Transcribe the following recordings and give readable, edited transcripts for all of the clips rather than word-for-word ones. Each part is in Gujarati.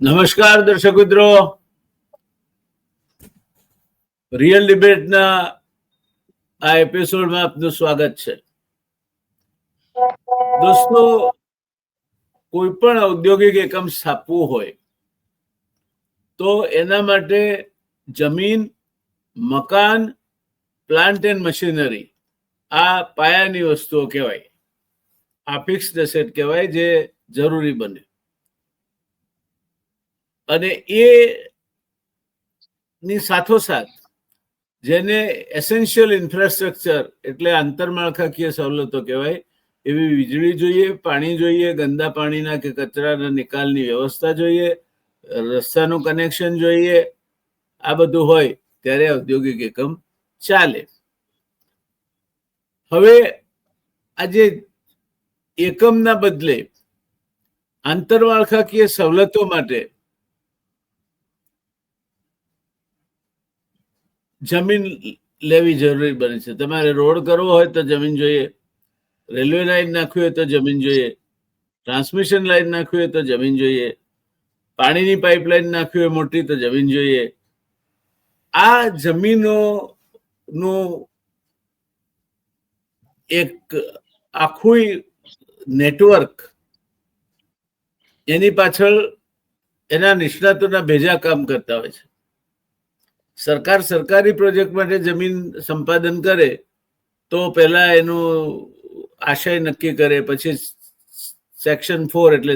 નમસ્કાર દર્શક મિત્રો, રિયલ ડિબેટના આ એપિસોડમાં આપનું સ્વાગત છે. દોસ્તો, કોઈ પણ ઔદ્યોગિક એકમ સ્થાપવું હોય તો એના માટે જમીન, મકાન, પ્લાન્ટ એન્ડ મશીનરી આ પાયાની વસ્તુઓ કહેવાય. આ ફિક્સ્ડ એસેટ કહેવાય જે જરૂરી બને. અને એ ની સાથોસાથ જેને એસેન્શિયલ ઇન્ફ્રાસ્ટ્રક્ચર એટલે આંતરમાળખાકીય સવલતો કહેવાય, એવી વીજળી જોઈએ, પાણી જોઈએ, ગંદા પાણીના કે કચરાના નિકાલની વ્યવસ્થા જોઈએ, રસ્તાનું કનેક્શન જોઈએ. આ બધું હોય ત્યારે ઔદ્યોગિક એકમ ચાલે. હવે આજે એકમના બદલે આંતરમાળખાકીય સવલતો માટે જમીન લેવી જરૂરી બને છે. તમારે રોડ કરવો હોય તો જમીન જોઈએ, રેલવે લાઈન નાખવી હોય તો જમીન જોઈએ, ટ્રાન્સમિશન લાઈન નાખવી હોય તો જમીન જોઈએ, પાણીની પાઇપલાઈન નાખવી હોય મોટી તો જમીન જોઈએ. આ જમીનોનું એક આખું નેટવર્ક, એની પાછળ એના નિષ્ણાતોના ભેજા કામ કરતા હોય છે. સરકાર સરકારી પ્રોજેક્ટ માટે જમીન સંપાદન કરે તો પહેલા એનું આશય નક્કી કરે, પછી સેક્શન 4 એટલે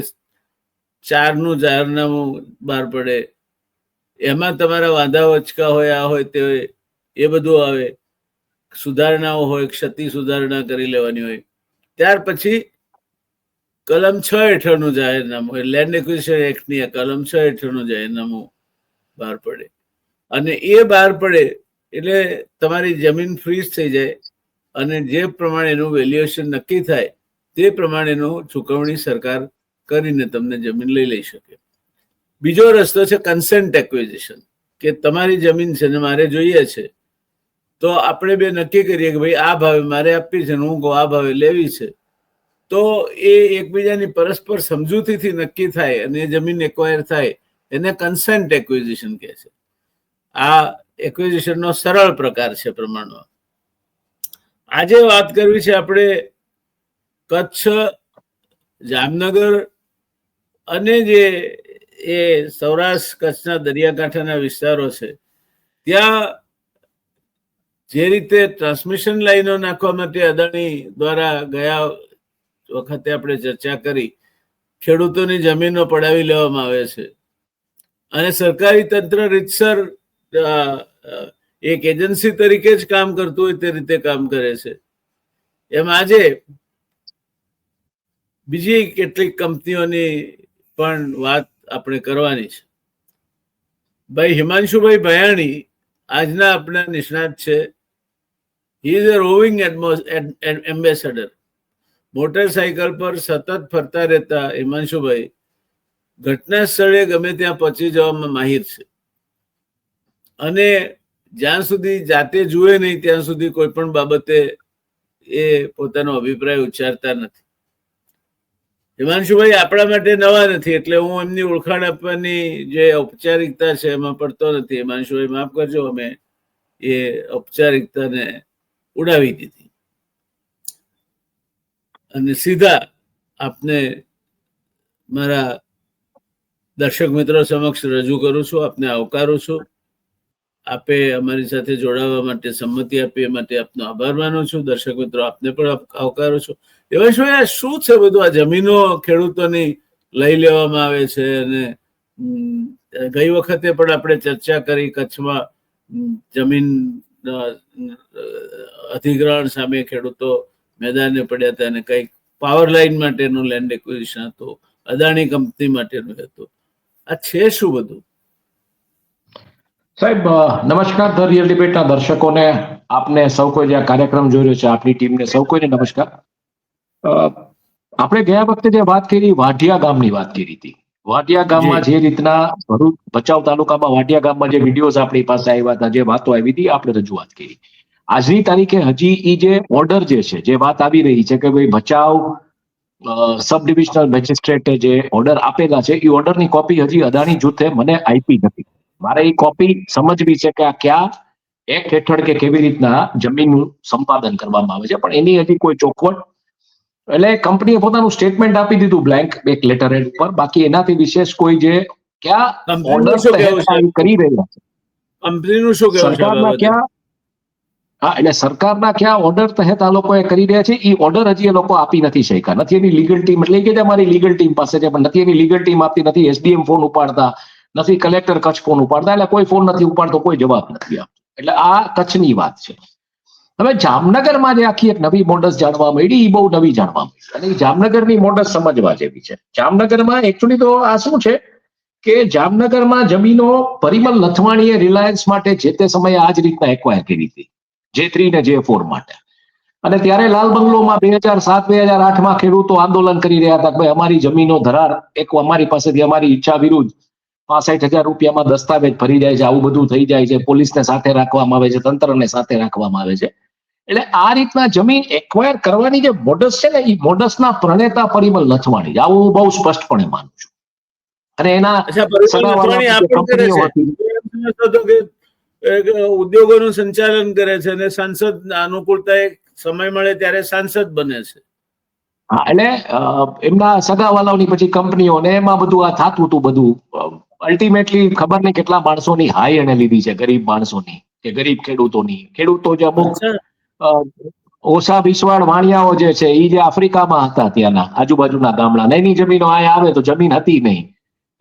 4નું જાહેરનામું બહાર પડે. એમાં તમારા વાંધા વચકા હોય, આ હોય તે હોય, એ બધું આવે. સુધારણાઓ હોય, ક્ષતિ સુધારણા કરી લેવાની હોય. ત્યાર પછી કલમ 6 હેઠળનું જાહેરનામું હોય, લેન્ડ એક્વિઝિશન એક્ટની કલમ 6 હેઠળનું જાહેરનામું બહાર પડે. અને એ બહાર પડે એટલે તમારી જમીન ફ્રીઝ થઈ જાય અને જે પ્રમાણે એનું વેલ્યુએશન નક્કી થાય તે પ્રમાણેનું ચૂકવણી સરકાર કરીને તમને જમીન લઈ શકે. બીજો રસ્તો છે કન્સેન્ટ એક્વિઝિશન, કે તમારી જમીન છે ને મારે જોઈએ છે, તો આપણે બે નક્કી કરીએ કે ભાઈ આ ભાવે મારે આપવી છે ને હું કહું આ ભાવે લેવી છે. તો એ એકબીજાની પરસ્પર સમજૂતીથી નક્કી થાય અને એ જમીન એક્વાયર થાય, એને કન્સેન્ટ એક્વિઝિશન કહે છે. આ એક્વિઝિશનનો સરળ પ્રકાર છે પ્રમાણમાં. આજે વાત કરવી છે આપણે કચ્છ, જામનગર અને જે એ સૌરાષ્ટ્ર કચ્છના દરિયાકાંઠાના વિસ્તારો છે, ત્યાં જે રીતે ટ્રાન્સમિશન લાઈનો નાખવા માટે અદાણી દ્વારા ગયા વખતે આપણે ચર્ચા કરી, ખેડૂતોની જમીનો પડાવી લેવામાં આવે છે અને સરકારી તંત્ર રીતસર એક એજન્સી તરીકે જ કામ કરતું હોય તે રીતે કામ કરે છે. એમ આજે બીજી કેટલીક કંપનીઓની પણ વાત આપણે કરવાની છે. ભાઈ હિમાંશુભાઈ ભયાણી આજના આપણા નિષ્ણાત છે. He is a rowing ambassador. Motorcycle પર સતત ફરતા રહેતા હિમાંશુભાઈ ઘટના સ્થળે ગમે ત્યાં પહોંચી જવામાં માહિર છે અને જ્યાં સુધી જાતે જુએ નહીં ત્યાં સુધી કોઈ પણ બાબતે એ પોતાનો અભિપ્રાય ઉચ્ચારતા નથી. હિમાંશુભાઈ આપણા માટે નવા નથી, એટલે હું એમની ઓળખાણ આપવાની જે ઔપચારિકતા છે એમાં પડતો નથી. હિમાંશુભાઈ માફ કરજો, અમે એ ઔપચારિકતાને ઉડાવી દીધી અને સીધા આપને મારા દર્શક મિત્રો સમક્ષ રજૂ કરું છું. આપને આવકારું છું. આપે અમારી સાથે જોડાવા માટે સંમતિ આપી એ માટે આપનો આભાર માનું છું. દર્શક મિત્રો, આપને પણ આવકારું છું. એવા શું આ શું છે બધું? આ જમીનો ખેડૂતોની લઈ લેવામાં આવે છે અને ગઈ વખતે પણ આપણે ચર્ચા કરી, કચ્છમાં જમીન અધિગ્રહણ સામે ખેડૂતો મેદાને પડ્યા હતા અને કંઈક પાવર લાઈન માટેનું લેન્ડ એક્વિઝિશન હતું, અદાણી કંપની માટેનું હતું. આ છે શું બધું? સાહેબ નમસ્કાર. ધ રિયલ ડિબેટના દર્શકોને, આપને સૌ કોઈ જે આ કાર્યક્રમ જોઈ રહ્યો છે, આપની ટીમને સૌ કોઈને નમસ્કાર. આપણે ગયા વખતે જે વાત કરી, વાઢિયા ગામની વાત કરી હતી. વાઢિયા ગામમાં જે રીતના ભરૂચ ભચાઉ તાલુકામાં વાઢિયા ગામમાં જે વિડીયોઝ આપણી પાસે આવ્યા હતા, જે વાતો આવી હતી, આપણે રજૂઆત કરી. આજની તારીખે હજી એ જે ઓર્ડર જે છે, જે વાત આવી રહી છે કે ભાઈ ભચાઉ સબ ડિવિઝનલ મેજિસ્ટ્રેટે જે ઓર્ડર આપેલા છે એ ઓર્ડરની કોપી હજી અદાણી જૂથે મને આપી નથી. મારે એ કોપી સમજવી છે કે આ ક્યાં એક્ટ હેઠળ કે કેવી રીતના જમીનનું સંપાદન કરવામાં આવે છે, પણ એની હજી કોઈ ચોખવટ, એટલે કંપનીએ પોતાનું સ્ટેટમેન્ટ આપી દીધું બ્લેન્ક એક લેટર હેડ પર, બાકી એનાથી વિશેષ કોઈ જે ક્યાં કંપનીનું ઓર્ડર શું કહેવું છે? કરી રહ્યા છે, કંપનીનું શું કહેવું છે આ સરકારના બાબતે? ક્યાં, હા, એટલે સરકારના ક્યાં ઓર્ડર તહેત આ લોકો કરી રહ્યા છે, એ ઓર્ડર હજી એ લોકો આપી નથી શક્યા. નથી એની લીગલ ટીમ, એટલે કે અમારી લીગલ ટીમ પાસે છે, પણ નથી એની લીગલ ટીમ આપતી, નથી એસડીએમ ફોન ઉપાડતા, નથી કલેક્ટર કચ્છ ફોન ઉપાડતા, એટલે કોઈ ફોન નથી ઉપાડતો, કોઈ જવાબ નથી આપતો. એટલે આ કચ્છની વાત છે. હવે જામનગરમાં જે આખી એક નવી મોડસ જાણવા મળી, એ બહુ નવી જાણવા મળી, અને એ જામનગરની મોડસ સમજવા જેવી છે. જામનગરમાં એકચ્યુઅલી તો આ શું છે કે જામનગરમાં જમીનો પરિમલ નથવાણીએ રિલાયન્સ માટે જે તે સમયે આ જ રીતના એક્વાયર કરી હતી, J3 ને J4 માટે. અને ત્યારે લાલ બંગલોમાં 2007-2008માં ખેડૂતો આંદોલન કરી રહ્યા હતા કે ભાઈ અમારી જમીનો ધરાર એક અમારી પાસેથી અમારી ઈચ્છા વિરુદ્ધ 65,000 રૂપિયામાં દસ્તાવેજ ભરી જાય છે, આવું બધું થઈ જાય છે, પોલીસને સાથે રાખવામાં આવે છે, તંત્રને સાથે રાખવામાં આવે છે. એટલે આ રીતના જમીન એક્વાયર કરવાની જે મોડસ છે ને, એ મોડસના પ્રણેતા પરિમલ નથવાણી, આવું બહુ સ્પષ્ટપણે માનું છું. અને એના અચ્છા, પરિમલ નથવાણી આ પણ કરે છે. ઉદ્યોગોનું સંચાલન કરે છે અને સાંસદ અનુકૂળતા સમય મળે ત્યારે સાંસદ બને છે. હા, એટલે એમના સગાવાલાઓની પછી કંપનીઓ ને એમાં બધું આ થતું હતું બધું. અલ્ટિમેટલી ખબર નહીં કેટલા માણસોની હાઈ એને લીધી છે, ગરીબ માણસોની કે ગરીબ ખેડૂતોની. ખેડૂતો જે અમુક ઓછા વિસવાળ વાણિયાઓ જે છે, એ જે આફ્રિકામાં હતા ત્યાંના આજુબાજુના ગામડા, એની જમીનો આ આવે તો જમીન હતી નહીં.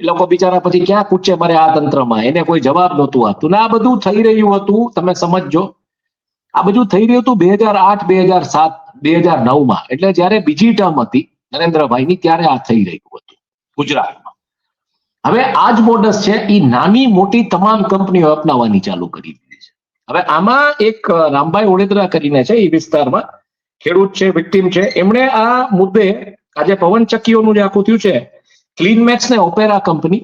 એ લોકો બિચારા પછી ક્યાં કૂચે મરે આ તંત્રમાં, એને કોઈ જવાબ નહોતું આપતું. ને આ બધું થઈ રહ્યું હતું, તમે સમજજો, આ બધું થઈ રહ્યું હતું 2008, 2007, 2009માં, એટલે જયારે બીજી ટર્મ હતી નરેન્દ્રભાઈની, ત્યારે આ થઈ રહ્યું હતું ગુજરાતમાં. હવે આ જ મોડસ છે, એ નાની મોટી તમામ કંપનીઓ અપનાવવાની ચાલુ કરી દીધી છે. હવે આમાં એક રામભાઈ ઓડેદરા કરીને છે, એ વિસ્તારમાં ખેડૂત છે, વિક્ટીમ છે, એમણે આ મુદ્દે આજે પવનચક્કીઓનું જે આખું થયું છે, ક્લીનમેક્સ ને ઓપેરા કંપની,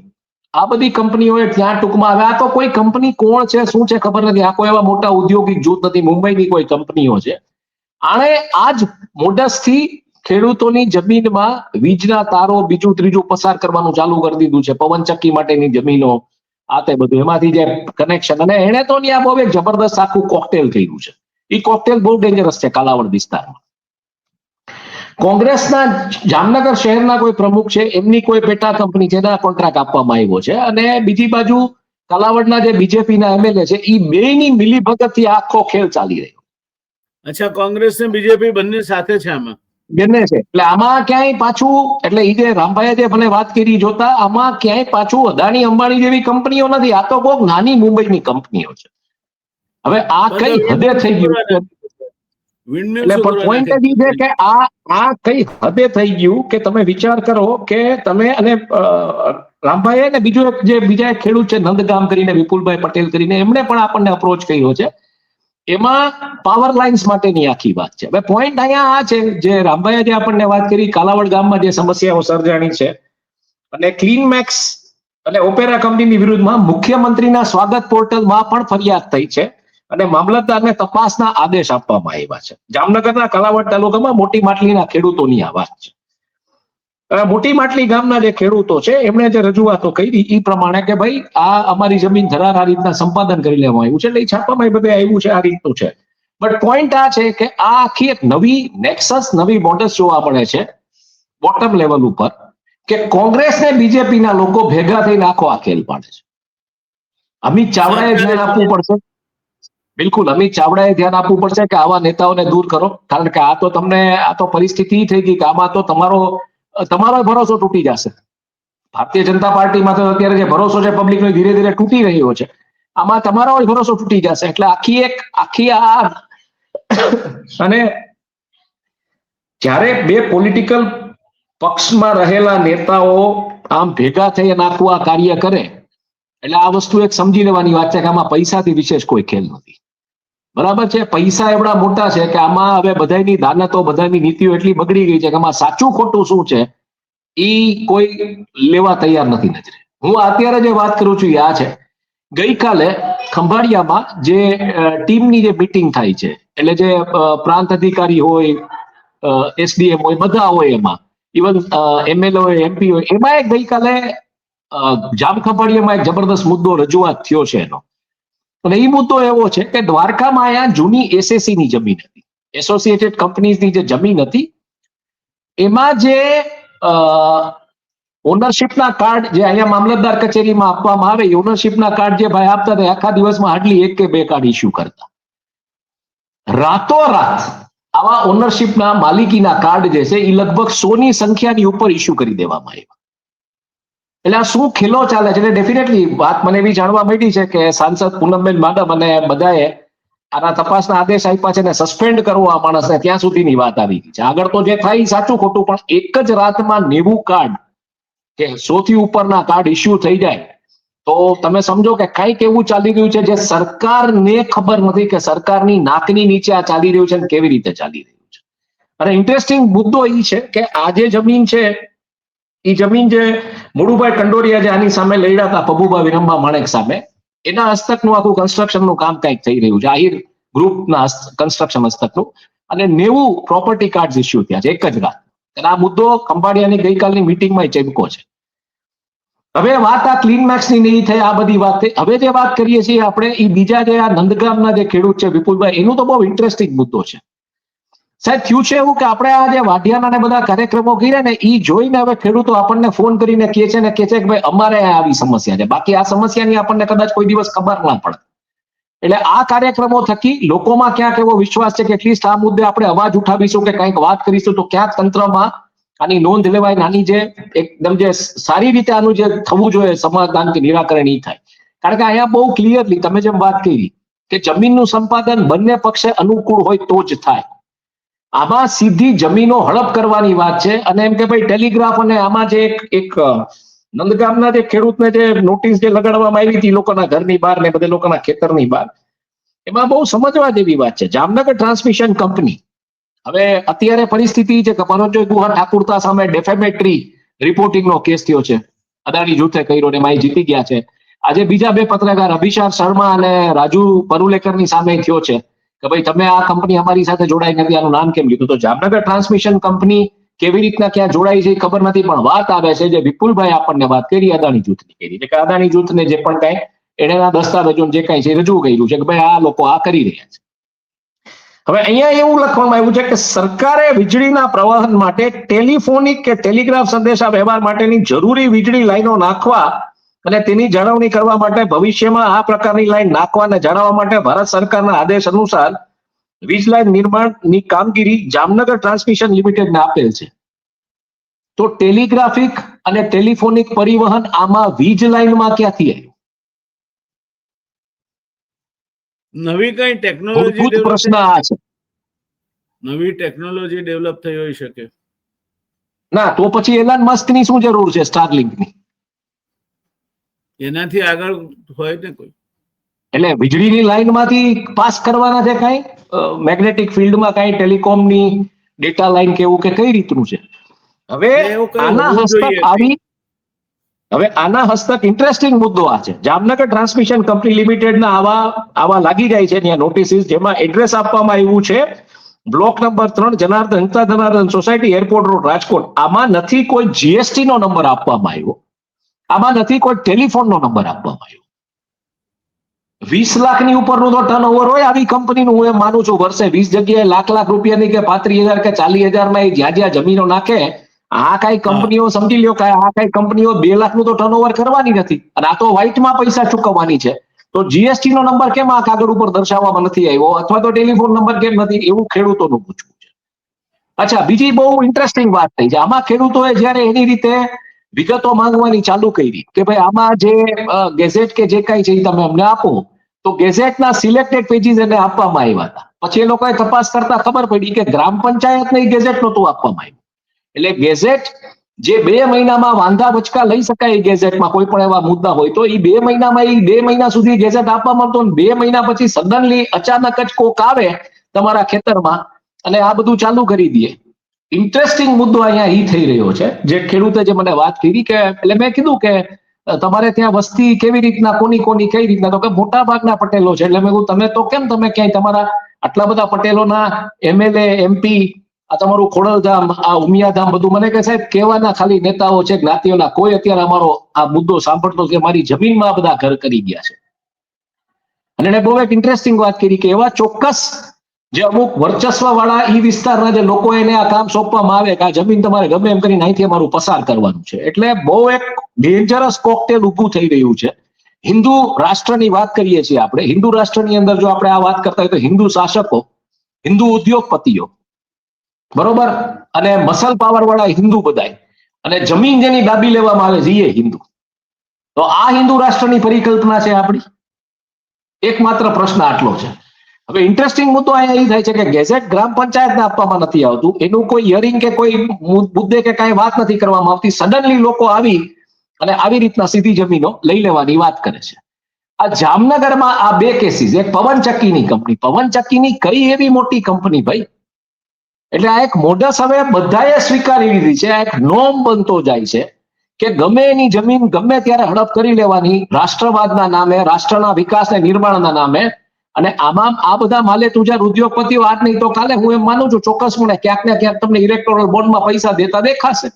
આ બધી કંપનીઓએ ત્યાં ટૂંકમાં, હવે આ તો કોઈ કંપની કોણ છે શું છે ખબર નથી, આ કોઈ એવા મોટા ઔદ્યોગિક જૂથ નથી, મુંબઈની કોઈ કંપનીઓ છે. આણે આ જ મોડસથી ખેડૂતોની જમીનમાં વીજના તારો બીજું ત્રીજું પસાર કરવાનું ચાલુ કરી દીધું છે, પવનચક્કી માટેની જમીનો, આ તે બધું એમાંથી જે કનેક્શન, અને એને તો ત્યાં બહુ એક જબરદસ્ત આખું કોકટેલ કર્યું છે. એ કોકટેલ બહુ ડેન્જરસ છે કાલાવડ વિસ્તારમાં. કોંગ્રેસના જામનગર શહેરના કોઈ પ્રમુખ છે, એમની કોઈ પેટા કંપની છે, એના કોન્ટ્રાક્ટ આપવામાં આવ્યો છે. અને બીજી બાજુ કાલાવડના જે બીજેપીના એમએલએ છે, એ બેયની મિલીભગતથી આખો ખેલ ચાલી રહ્યો. અચ્છા, કોંગ્રેસ ને બીજેપી બંને સાથે છે આમાં? બંને છે. એટલે આમાં ક્યાંય પાછું, એટલે એ જે રામભાઈએ જે મને વાત કરી જોતા, આમાં ક્યાંય પાછું અદાણી અંબાણી જેવી કંપનીઓ નથી, આ તો બહુ નાની મુંબઈની કંપનીઓ છે. હવે આ કઈ હદે થઈ ગયું છે, એટલે પોઈન્ટ જ છે કે આ કઈ હદે થઈ ગયું કે તમે વિચાર કરો કે તમે, અને રામભાઈ ને બીજો જે બીજા એક ખેડૂત છે નંદગામ કરીને, વિપુલભાઈ પટેલ કરીને, એમણે પણ આપણને અપ્રોચ કર્યો છે. એમાં પાવર લાઇન્સ માટેની આખી વાત છે. હવે પોઈન્ટ અહીંયા આ છે, જે રામભાઈએ જે આપણને વાત કરી, કાલાવડ ગામમાં જે સમસ્યાઓ સર્જાણી છે, અને ક્લીનમેક્સ અને ઓપેરા કંપનીની વિરુદ્ધમાં મુખ્યમંત્રીના સ્વાગત પોર્ટલમાં પણ ફરિયાદ થઈ છે, અને મામલતદારને તપાસના આદેશ આપવામાં આવ્યા છે. જામનગરના કાલાવડ તાલુકામાં મોટી માટલીના ખેડૂતોની આ વાત છે. મોટી માટલી ગામના જે ખેડૂતો છે, એમણે જે રજૂઆતો કરી એ પ્રમાણે કે ભાઈ આ અમારી જમીન ધરાર આ રીતના સંપાદન કરી લેવામાં આવ્યું છે, એટલે એ છાપામાં બધે આવ્યું છે, આ રીતનું છે. બટ પોઈન્ટ આ છે કે આ આખી એક નવી નેક્સસ, નવી મોડસ જોવા મળે છે બોટમ લેવલ ઉપર, કે કોંગ્રેસ ને બીજેપીના લોકો ભેગા થઈને આખો આ ખેલ પાડે છે. અમિત ચાવડાએ ધ્યાન આપવું પડશે, બિલકુલ અમિત ચાવડાએ ધ્યાન આપવું પડશે કે આવા નેતાઓને દૂર કરો, કારણ કે આ તો તમને, આ તો પરિસ્થિતિ થઈ ગઈ કે આમાં તો તમારો ભરોસો તૂટી જશે. ભારતીય જનતા પાર્ટીમાં તો અત્યારે જે ભરોસો છે પબ્લિકનો ધીરે ધીરે તૂટી રહ્યો છે, આમાં તમારો ભરોસો તૂટી જશે. એટલે આખી આ અને જ્યારે બે પોલિટિકલ પક્ષમાં રહેલા નેતાઓ આમ ભેગા થઈ અને આખું આ કાર્ય કરે, એટલે આ વસ્તુ એક સમજી લેવાની વાત છે કે આમાં પૈસાથી વિશેષ કોઈ ખેલ નથી. બરાબર છે, પૈસા એવડા મોટા છે કે આમાં હવે બધાની દાનતો, બધાની નીતિઓ એટલી બગડી ગઈ છે કે આમાં સાચું ખોટું શું છે એ કોઈ લેવા તૈયાર નથી નજરે. હું અત્યારે જે વાત કરું છું એ આ છે, ગઈકાલે ખંભાળિયામાં જે ટીમની જે મીટિંગ થાય છે, એટલે જે પ્રાંત અધિકારી હોય, એસડીએમ હોય, બધા હોય, એમાં ઇવન MLO MP હોય, એમાં એક ગઈકાલે જામખંભાળિયામાં એક જબરદસ્ત મુદ્દો રજૂઆત થયો છે એનો. અને એ મુદ્દો એવો છે કે દ્વારકામાં અહીંયા જૂની SSE ની જમીન હતી, એસોસિએટેડ કંપનીઝની જે જમીન હતી, એમાં જે ઓનરશિપના કાર્ડ જે અહીંયા મામલતદાર કચેરીમાં આપવામાં આવે, ઓનરશિપના કાર્ડ જે ભાઈ આપતા હતા, આખા દિવસમાં હાર્ડલી 1 કે 2 કાર્ડ ઇસ્યુ કરતા. રાતોરાત આવા ઓનરશિપના માલિકીના કાર્ડ જે છે એ લગભગ 100 ની સંખ્યાની ઉપર ઇસ્યુ કરી દેવામાં આવ્યા. એટલે આ શું ખેલો ચાલે છે? એટલે ડેફિનેટલી વાત મને એવી જાણવા મળી છે કે સાંસદ પૂનમબેન માડમ અને બધાએ આના તપાસના આદેશ આપ્યા છે ને સસ્પેન્ડ કરવો આ માણસને, ત્યાં સુધીની વાત આવી ગઈ છે. આગળ તો જે થાય સાચું ખોટું, પણ એક જ રાતમાં 90 કાર્ડ કે 100 થી ઉપરના કાર્ડ ઇસ્યુ થઈ જાય તો તમે સમજો કે કંઈક એવું ચાલી રહ્યું છે જે સરકારને ખબર નથી કે સરકારની નાકની નીચે આ ચાલી રહ્યું છે અને કેવી રીતે ચાલી રહ્યું છે. અને ઇન્ટરેસ્ટિંગ મુદ્દો એ છે કે આ જે જમીન છે એ જમીન જે મુળુભાઈ કંડોરિયા જે આની સામે લડ્યા હતા પબુભા વિરંબા માણેક સામે, એના હસ્તકનું આખું કન્સ્ટ્રક્શનનું કામ કંઈક થઈ રહ્યું છે, આહિર ગ્રુપના કન્સ્ટ્રક્શન હસ્તકનું, અને 90 પ્રોપર્ટી કાર્ડ ઇસ્યુ થયા છે એક જ રાત. અને આ મુદ્દો ખંભાળિયાની ગઈકાલની મિટિંગમાં ચેપકો છે. હવે વાત આ ક્લીન મેક્સની નહીં થઈ, આ બધી વાત થઈ. હવે જે વાત કરીએ છીએ આપણે એ બીજા જે આ નંદગામના જે ખેડૂત છે વિપુલભાઈ, એનું તો બહુ ઇન્ટરેસ્ટિંગ મુદ્દો છે. સાહેબ થયું છે એવું કે આપણે આ જે વાઢિયાના બધા કાર્યક્રમો કર્યા ને એ જોઈને હવે ખેડૂતો આપણને ફોન કરીને કહે છે કે ભાઈ અમારે આવી સમસ્યા છે, બાકી આ સમસ્યાની આપણને કદાચ કોઈ દિવસ ખબર ના પડે. એટલે આ કાર્યક્રમો થકી લોકોમાં ક્યાંક એવો વિશ્વાસ છે કે એટલીસ્ટ આ મુદ્દે આપણે અવાજ ઉઠાવીશું કે કંઈક વાત કરીશું તો ક્યાંક તંત્રમાં આની નોંધ લેવાય, નાની જે એકદમ જે સારી રીતે આનું જે થવું જોઈએ સમાધાન કે નિરાકરણ એ થાય. કારણ કે અહીંયા બહુ ક્લિયરલી તમે જેમ વાત કરી કે જમીનનું સંપાદન બંને પક્ષે અનુકૂળ હોય તો જ થાય. આમાં સીધી જમીનો હડપ કરવાની વાત છે. અને એમ કે ભાઈ ટેલિગ્રાફ અને આમાં જે એક નંદગામના જે ખેડૂતને જે નોટિસ જે લગાડવામાં આવી હતી લોકોના ઘરની બહાર ને બધા લોકોના ખેતરની બહાર, એમાં બહુ સમજવા જેવી વાત છે. જામનગર ટ્રાન્સમિશન કંપની, હવે અત્યારે પરિસ્થિતિ છે કે પરોજય ગુહા ઠાકુરતા સામે ડેફેમેટરી રિપોર્ટિંગનો કેસ થયો છે, અદાણી જૂથે કર્યો ને એમાં જીતી ગયા છે. આજે બીજા 2 પત્રકાર અભિષાર શર્મા અને રાજુ પરુલેકરની સામે થયો છે કે ભાઈ તમે આ કંપની અમારી સાથે જોડાઈ નથી, આનું નામ કેમ લીધું? તો જામનગર ટ્રાન્સમિશન કંપની કેવી રીતના ક્યાં જોડાઈ છે ખબર નથી, પણ વાત આવે છે જે વિપુલભાઈ આપણને વાત કરી અદાણી જૂથની કરી છે કે અદાણી જૂથને જે પણ કઈ એના દસ્તાવેજો જે કઈ છે રજૂ કર્યું છે કે ભાઈ આ લોકો આ કરી રહ્યા છે. હવે અહીંયા એવું લખવામાં આવ્યું છે કે સરકારે વીજળીના પ્રવાહન માટે ટેલિફોનિક કે ટેલિગ્રાફ સંદેશા વ્યવહાર માટેની જરૂરી વીજળી લાઈનો નાખવા અને તેની જાળવણી કરવા માટે ભવિષ્યમાં આ પ્રકારની લાઈન નાખવા અને જાળવવા માટે ભારત સરકારના આદેશ અનુસાર વીજ લાઈન નિર્માણની કામગીરી જામનગર ટ્રાન્સમિશન લિમિટેડને આપેલ છે. તો ટેલિગ્રાફિક અને ટેલિફોનિક પરિવહન આમાં વીજ લાઈનમાં ક્યાંથી આવ્યું? નવી કઈ ટેકનોલોજી મૂળભૂત પ્રશ્ન આ છે. નવી ટેકનોલોજી ડેવલપ થઈ હોઈ શકે. ના તો પછી એલન મસ્કની શું જરૂર છે સ્ટારલિંકની? એનાથી આગળ હોય ને કોઈ. એટલે વીજળીની લાઈનમાંથી પાસ કરવાના છે કઈ મેગ્નેટિક ફિલ્ડમાં કઈ ટેલિકોમની ડેટા લાઈન કેવું કે કઈ રીતનું છે? હવે આના હસ્તક ઇન્ટરેસ્ટિંગ મુદ્દો આ છે. જામનગર ટ્રાન્સમિશન કંપની લિમિટેડના આવા લાગી જાય છે ત્યાં નોટિસીસ, જેમાં એડ્રેસ આપવામાં આવ્યું છે block number 3 Janardan society airport road Rajkot. આમાં નથી કોઈ GST નો નંબર આપવામાં આવ્યો, આમાં નથી કોઈ ટેલિફોનનો નંબર આપવામાં આવ્યો. 20 લાખની ઉપરનું તો ટર્નઓવર હોય આવી કંપનીનું, હું એમ માનું છું. વર્ષે 20 જગ્યાએ લાખ રૂપિયાની કે 35,000 કે 40,000 ના જ્યાં જમીનો નાખે, આ કઈ કંપનીઓ સમજી લ્યો કે આ કઈ કંપનીઓ 2 લાખનું તો ટર્નઓવર કરવાની નથી, અને આ તો વ્હાઇટમાં પૈસા ચૂકવવાની છે. તો GST નો નંબર કેમ આ કાગળ ઉપર દર્શાવવામાં નથી આવ્યો, અથવા તો ટેલિફોન નંબર કેમ નથી, એવું ખેડૂતોનું પૂછવું છે. અચ્છા, બીજી બહુ ઇન્ટરેસ્ટિંગ વાત થઈ છે. આમાં ખેડૂતોએ જયારે એની રીતે વિગતો માંગવાની ચાલુ કરી કે ભાઈ આમાં જે ગેઝેટ કે જે કઈ છે એ તમે અમને આપો, તો ગેઝેટના સિલેક્ટેડ પેજીસ એને આપવામાં આવ્યા હતા. પછી એ લોકોએ તપાસ કરતા ખબર પડી કે ગ્રામ પંચાયતને ગેઝેટ નહોતું આપવામાં આવ્યું. એટલે ગેઝેટ જે 2 મહિનામાં વાંધા વચકા લઈ શકાય ગેઝેટમાં કોઈ પણ એવા મુદ્દા હોય તો એ 2 મહિનામાં 2 મહિના સુધી ગેઝેટ આપવામાં આવતો, 2 મહિના પછી સડનલી અચાનક જ કોક આવે તમારા ખેતરમાં અને આ બધું ચાલુ કરી દે. ઇન્ટરેસ્ટિંગ મુદ્દો અહીંયા એ થઈ રહ્યો છે જે ખેડૂતે જે મને વાત કરી કે એટલે મેં કીધું કે તમારે ત્યાં વસ્તી કેવી રીતના, કોની કઈ રીતના, તો કે મોટા ભાગના પટેલો છે. એટલે મેં કીધું તમે ક્યાંય તમારા આટલા બધા પટેલોના MLA MP આ તમારું ખોડલધામ, આ ઉમિયાધામ, બધું મને કે સાહેબ કહેવાના ખાલી નેતાઓ છે જ્ઞાતિઓના, કોઈ અત્યારે અમારો આ મુદ્દો સાંભળતો કે મારી જમીનમાં આ બધા ઘર કરી ગયા છે. અને એને બહુ એક ઇન્ટરેસ્ટિંગ વાત કરી કે એવા ચોક્કસ જે અમુક વર્ચસ્વ વાળા ઈ વિસ્તારના જે લોકો એને આ કામ સોંપવામાં આવે કે આ જમીન તમારે ગમે એમ કરીને અહીંથી અમારું પસાર કરવાનું છે. એટલે બહુ એક ડેન્જરસ કોકટેલ ઊભું થઈ રહ્યું છે. હિન્દુ રાષ્ટ્રની વાત કરીએ છીએ આપણે, હિન્દુ રાષ્ટ્રની અંદર જો આપણે આ વાત કરતા હોય તો હિન્દુ શાસકો, હિન્દુ ઉદ્યોગપતિઓ, બરોબર, અને મસલ પાવર વાળા હિન્દુ બધાય, અને જમીન જેની દાબી લેવામાં આવે છે એ હિન્દુ. તો આ હિન્દુ રાષ્ટ્રની પરિકલ્પના છે આપણી? એકમાત્ર પ્રશ્ન આટલો છે. હવે ઇન્ટરેસ્ટિંગ મુદ્દો અહીંયા એ થાય છે કે ગેઝેટ ગ્રામ પંચાયતને આપવામાં નથી આવતું, એનું કોઈ હિયરિંગ કે કોઈ મુદ્દે કે કાંઈ વાત નથી કરવામાં આવતી. સડનલી લોકો આવી અને આવી રીતના સીધી જમીનો લઈ લેવાની વાત કરે છે. આ જામનગરમાં આ બે કેસીસ, એક પવનચક્કીની કંપની, પવનચક્કીની કઈ એવી મોટી કંપની ભાઈ, એટલે આ એક મોડસ હવે બધાએ સ્વીકારી લીધી છે, આ એક નોર્મ બનતો જાય છે કે ગમે એની જમીન ગમે ત્યારે હડપ કરી લેવાની રાષ્ટ્રવાદના નામે, રાષ્ટ્રના વિકાસ અને નિર્માણના નામે. અને આમાં આ બધા માલે તુજાર ઉદ્યોગપતિઓ આજ નહીં તો કાલે, હું એમ માનું છું ચોક્કસપણે ક્યાંક ને ક્યાંક તમને ઇલેક્ટોરલ બોન્ડમાં પૈસા દેતા દેખાશે.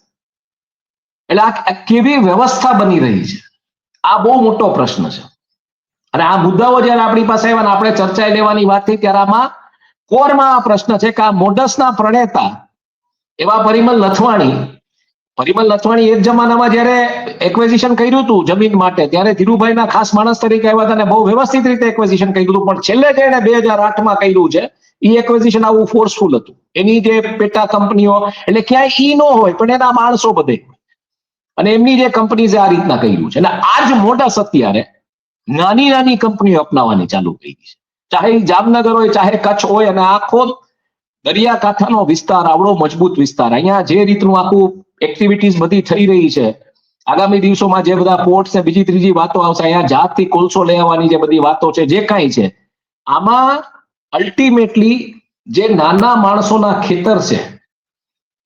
એટલે આ કેવી વ્યવસ્થા બની રહી છે, આ બહુ મોટો પ્રશ્ન છે. અને આ મુદ્દાઓ જયારે આપણી પાસે આવ્યા આપણે ચર્ચાએ લેવાની વાત થઈ ત્યારે આમાં કોરમાં આ પ્રશ્ન છે કે આ મોડસના પ્રણેતા એવા પરિમલ નથવાણી એક જમાનામાં જયારે એક્વેઝિશન કર્યું હતું જમીન માટે, ત્યારે ધીરુભાઈના ખાસ માણસ તરીકે આવ્યા હતા અને બહુ વ્યવસ્થિત રીતે એક્વેઝિશન કર્યું હતું. પણ છેલ્લે જેને 2008માં કર્યું છે એ એક્વેઝિશન આવું ફોર્સફુલ હતું. એની જે પેટા કંપનીઓ, એટલે ક્યાંય ઈ ન હોય પણ એના માણસો બધે, અને એમની જે કંપનીઝે આ રીતના કર્યું છે. અને આ જ મોડસ અત્યારે નાની નાની કંપનીઓ અપનાવવાની ચાલુ કરી છે. ચાહે જામનગર હોય, ચાહે કચ્છ હોય, અને આખો દરિયાકાંઠાનો વિસ્તાર આવડો મજબૂત વિસ્તાર, અહીંયા જે રીતનું આખું એક્ટિવિટીઝ બધી થઈ રહી છે, આગામી દિવસોમાં જે બધા પોર્ટ્સ ને બીજી ત્રીજી વાતો આવશે, અહીંયા જાતથી કોલસો લઈ આવવાની જે બધી વાતો છે, જે કાંઈ છે, આમાં અલ્ટિમેટલી જે નાના માણસોના ખેતર છે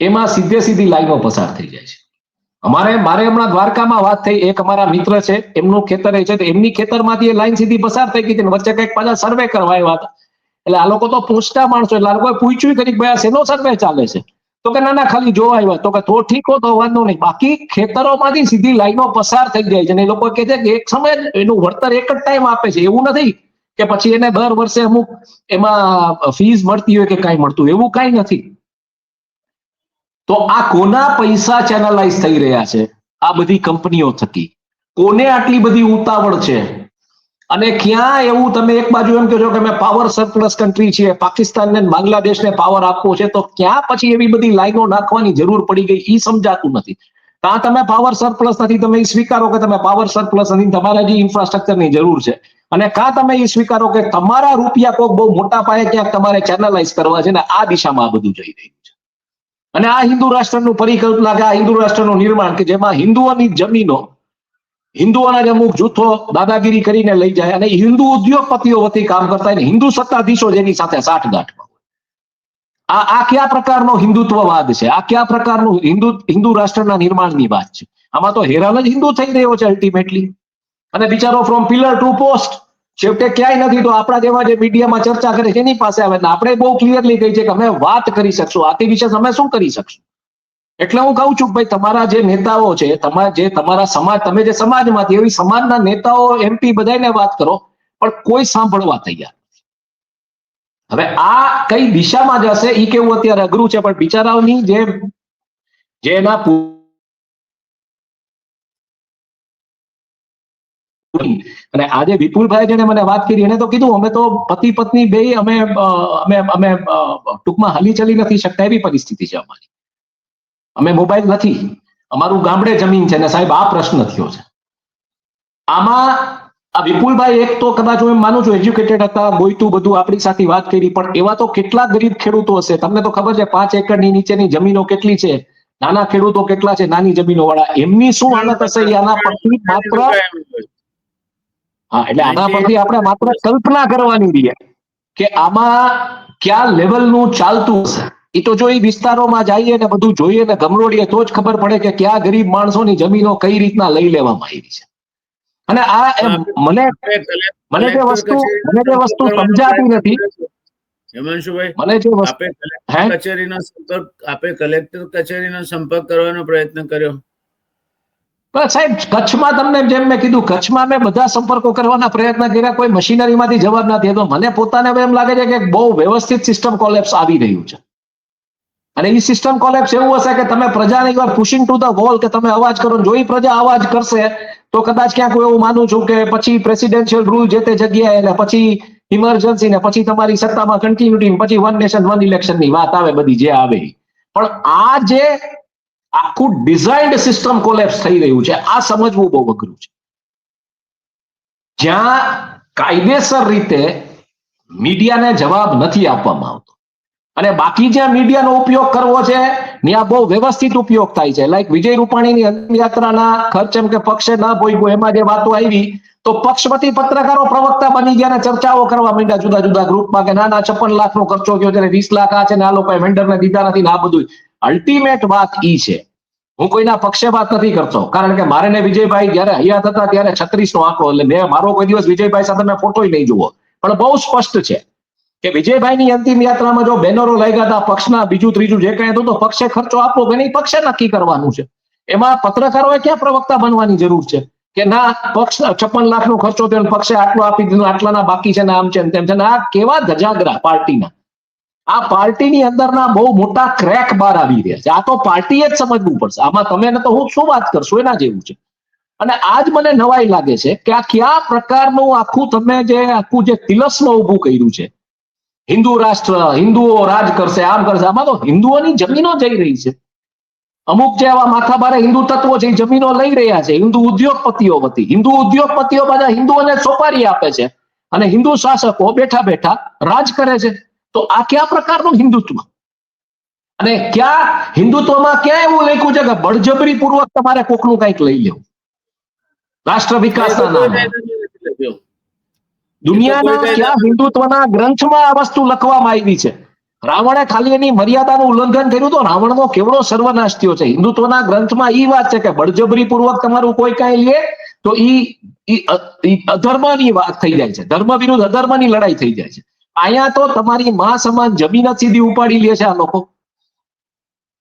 એમાં સીધી લાઈનો પસાર થઈ જાય છે. મારે હમણાં દ્વારકામાં વાત થઈ, એક અમારા મિત્ર છે એમનું ખેતર છે, તો એમની ખેતરમાંથી એ લાઈન સીધી પસાર થઈ ગઈ હતી. વચ્ચે કંઈક પાછા સર્વે કરવા આવ્યા હતા, એટલે આ લોકો તો પૂછતા માણસો, એટલે આ લોકોએ પૂછ્યું કરી ભાઈ આ શેનો સર્વે ચાલે છે? તો કે ના ખાલી જોવા આવ્યા. તો કે તો ઠીક હો, તો વાંધો નહીં. બાકી ખેતરોમાંથી સીધી લાઈનો પસાર થઈ જાય છે. અને એ લોકો કહે છે કે એક સમય એનું વળતર એક જ ટાઈમ આપે છે, એવું નથી કે પછી એને દર વર્ષે અમુક એમાં ફીસ મળતી હોય કે કાંઈ મળતું, એવું કાંઈ નથી. તો આ કોના પૈસા ચેનલાઇઝ થઈ રહ્યા છે? આ બધી કંપનીઓ થકી. કોને આટલી બધી ઉતાવળ છે? અને ક્યાં એવું તમે એક બાજુ એમ કહો છો કે અમે પાવર સરપ્લસ કન્ટ્રી છીએ, પાકિસ્તાનને બાંગ્લાદેશને પાવર આપવો છે, તો ક્યાં પછી એવી બધી લાઈનો નાખવાની જરૂર પડી ગઈ એ સમજાતું નથી. કાં તમે પાવર સરપ્લસ નથી, તમે એ સ્વીકારો કે તમે પાવર સરપ્લસ નથી, તમારે જે ઇન્ફ્રાસ્ટ્રક્ચરની જરૂર છે, અને કાં તમે એ સ્વીકારો કે તમારા રૂપિયા કોઈ બહુ મોટા પાયે ક્યાંક તમારે ચેનલાઇઝ કરવા છે, ને આ દિશામાં આ બધું જઈ રહ્યું છે. અને આ હિન્દુ રાષ્ટ્રનું પરિકલ્પના કે આ હિન્દુ રાષ્ટ્રનું નિર્માણ કે જેમાં હિન્દુઓની જમીનો હિન્દુઓના જ અમુક જૂથો દાદાગીરી કરીને લઈ જાય, અને હિન્દુ ઉદ્યોગપતિઓ વતી કામ કરતા હોય, હિન્દુ સત્તાધીશો જેની સાથે સાઠગાંઠમાં હોય. આ કયા પ્રકારનો હિન્દુત્વવાદ છે? આ કયા પ્રકારનું હિન્દુ રાષ્ટ્રના નિર્માણની વાત છે? આમાં તો હેરાન જ હિન્દુ થઈ રહ્યો છે અલ્ટિમેટલી. અને બિચારો ફ્રોમ પિલર ટુ પોસ્ટ છેવટે ક્યાંય નથી. તો આપણા જેવા જે મીડિયામાં ચર્ચા કરે છે એની પાસે આવે. આપણે બહુ ક્લિયરલી કહી છે કે અમે વાત કરી શકશું, આથી વિશે અમે શું કરી શકશું? એટલે હું કહું છું ભાઈ, તમારા જે નેતાઓ છે, તમારા સમાજ, તમે જે સમાજમાંથી, એવી સમાજના નેતાઓ, એમપી બધાને વાત કરો, પણ કોઈ સાંભળવા તૈયાર નથી. હવે આ કઈ દિશામાં જશે એ કેવું અત્યારે અઘરું છે, પણ બિચારાઓની જે એના અને આજે વિપુલભાઈ જેને મને વાત કરી, એને તો કીધું અમે તો પતિ પત્ની બે અમે ટૂંકમાં હલી ચલી નથી શકતા એવી પરિસ્થિતિ છે અમારી. અમે મોબાઈલ નથી, અમારું ગામડે જમીન છે, ને સાહેબ આ પ્રશ્ન થયો છે. આમાં આ વિપુલભાઈ એક તો કદાચ હું એમ માનું છું એજ્યુકેટેડ હતા, બોયતું બધું આપણી સાથે વાત કરી, પણ એવા તો કેટલા ગરીબ ખેડૂતો હશે, તમને તો ખબર છે 5 એકરની નીચેની જમીનો કેટલી છે, નાના ખેડૂતો કેટલા છે, નાની જમીનો વાળા, એમની શું હાલત હશે આના પરથી માત્ર એટલે આના પરથી આપણે માત્ર કલ્પના કરવાની રહી કે આમાં કયા લેવલનું ચાલતું હશે. એ તો જો એ વિસ્તારોમાં જઈએ ને બધું જોઈએ ને ગમરોડીએ તો જ ખબર પડે કે કયા ગરીબ માણસોની જમીનો કઈ રીતના લઈ લેવામાં આવી છે. અને આ મને જે વસ્તુ સમજાતી નથી, હિમાંશુભાઈ, મને જે વસ્તુ આપે કલેક્ટર કચેરીનો સંપર્ક કરવાનો પ્રયત્ન કર્યો? બસ સાહેબ, કચ્છમાં તમને જેમ મેં કીધું, કચ્છમાં મેં બધા સંપર્કો કરવાના પ્રયત્ન કર્યા, કોઈ મશીનરીમાંથી જવાબ નથી હતો. મને પોતાને એમ લાગે છે કે બહુ વ્યવસ્થિત સિસ્ટમ કોલેપ્સ આવી રહ્યું છે. અને એ સિસ્ટમ કોલેપ્સ એવું હશે કે તમે પ્રજાને એકવાર પુશિંગ ટુ ધ વોલ, કે તમે અવાજ કરો, જો એ પ્રજા અવાજ કરશે તો કદાચ ક્યાંક હું એવું માનું છું કે પછી પ્રેસિડેન્શિયલ રૂલ જે તે જગ્યાએ, ને પછી ઇમરજન્સી, ને પછી તમારી સત્તામાં કન્ટિન્યુટી, પછી વન નેશન વન ઇલેક્શનની વાત આવે, બધી જે આવે. પણ આ જે આખું ડિઝાઇન્ડ સિસ્ટમ કોલેપ્સ થઈ રહ્યું છે, આ સમજવું બહુ અઘરું છે. જ્યાં કાયદેસર રીતે મીડિયાને જવાબ નથી આપવામાં આવતો, અને બાકી જ્યાં મીડિયાનો ઉપયોગ કરવો છે ત્યાં બહુ વ્યવસ્થિત ઉપયોગ થાય છે. લાઈક વિજય રૂપાણીની અંતિમયાત્રાના ખર્ચ એમ કે પક્ષે ના ભોગ્યું, એમાં જે વાતો આવી તો પક્ષપતિ પત્રકારો પ્રવક્તા બની ગયા ને ચર્ચાઓ કરવા માંડ્યા જુદા જુદા ગ્રુપમાં કે ના 56 લાખનો ખર્ચો ગયો છે, 20 લાખ આ છે ને આ લોકોએ વેન્ડરને દીધા નથી ને આ બધું. અલ્ટિમેટ વાત ઈ છે, હું કોઈના પક્ષે વાત નથી કરતો, કારણ કે મારે ને વિજયભાઈ જયારે હયાત હતા ત્યારે 36નો આંકડો, એટલે મેં મારો કોઈ દિવસ વિજયભાઈ સાથે મેં ફોટો નહીં જોવો, પણ બહુ સ્પષ્ટ છે કે વિજયભાઈની અંતિમ યાત્રામાં જો બેનરો લાગ્યા હતા પક્ષના, બીજું ત્રીજું જે કંઈ હતું, તો પક્ષે ખર્ચો આપવો કે નહીં પક્ષે નક્કી કરવાનું છે. એમાં પત્રકારોએ ક્યાં પ્રવક્તા બનવાની જરૂર છે કે ના પક્ષ 56 લાખનો ખર્ચો થયો, પક્ષે આટલો આપી દીધો, આટલાના બાકી છે ને આમ છે ને તેમ છે ને. આ કેવા ધજાગરા પાર્ટીના, આ પાર્ટીની અંદરના બહુ મોટા ક્રેક બહાર આવી રહ્યા છે. આ તો પાર્ટીએ જ સમજવું પડશે. આમાં તમે ને તો હું શું વાત કરશું, એના જેવું છે. અને આજ મને નવાઈ લાગે છે કે આ કયા પ્રકારનું આખું તમે જે આખું જે તિલસ્મ ઊભું કર્યું છે, હિન્દુ રાષ્ટ્ર, હિન્દુઓ રાજ કરશે, આમ કરશે. આમાં તો હિન્દુઓની જમીનો જઈ રહી છે. અમુક જે આવા માથાભારે હિન્દુ તત્વો છે એ જમીનો લઈ રહ્યા છે, હિન્દુ ઉદ્યોગપતિઓ વતી. હિન્દુ ઉદ્યોગપતિઓ બધા હિન્દુઓને સોપારી આપે છે, અને હિન્દુ શાસકો બેઠા બેઠા રાજ કરે છે. તો આ કયા પ્રકારનું હિન્દુત્વ? અને ક્યાં હિન્દુત્વમાં ક્યાં એવું લખ્યું છે કે બળજબરી પૂર્વક તમારે કોકનું કંઈક લઈ લેવું રાષ્ટ્ર વિકાસના નામે? દુનિયાના ક્યાં હિન્દુત્વના ગ્રંથમાં આ વસ્તુ લખવામાં આવી છે? રાવણે ખાલી એની મર્યાદાનું ઉલ્લંઘન કર્યું તો રાવણનો કેવડો સર્વનાશ થયો છે. હિન્દુત્વના ગ્રંથમાં ઈ વાત છે કે બળજબરી પૂર્વક તમારું કોઈ કાંઈ લે તો ઈ અધર્મની વાત થઈ જાય છે, ધર્મ વિરુદ્ધ અધર્મની લડાઈ થઈ જાય છે. અહીંયા તો તમારી માં સમાન જમીન જ સીધી ઉપાડી લે છે આ લોકો.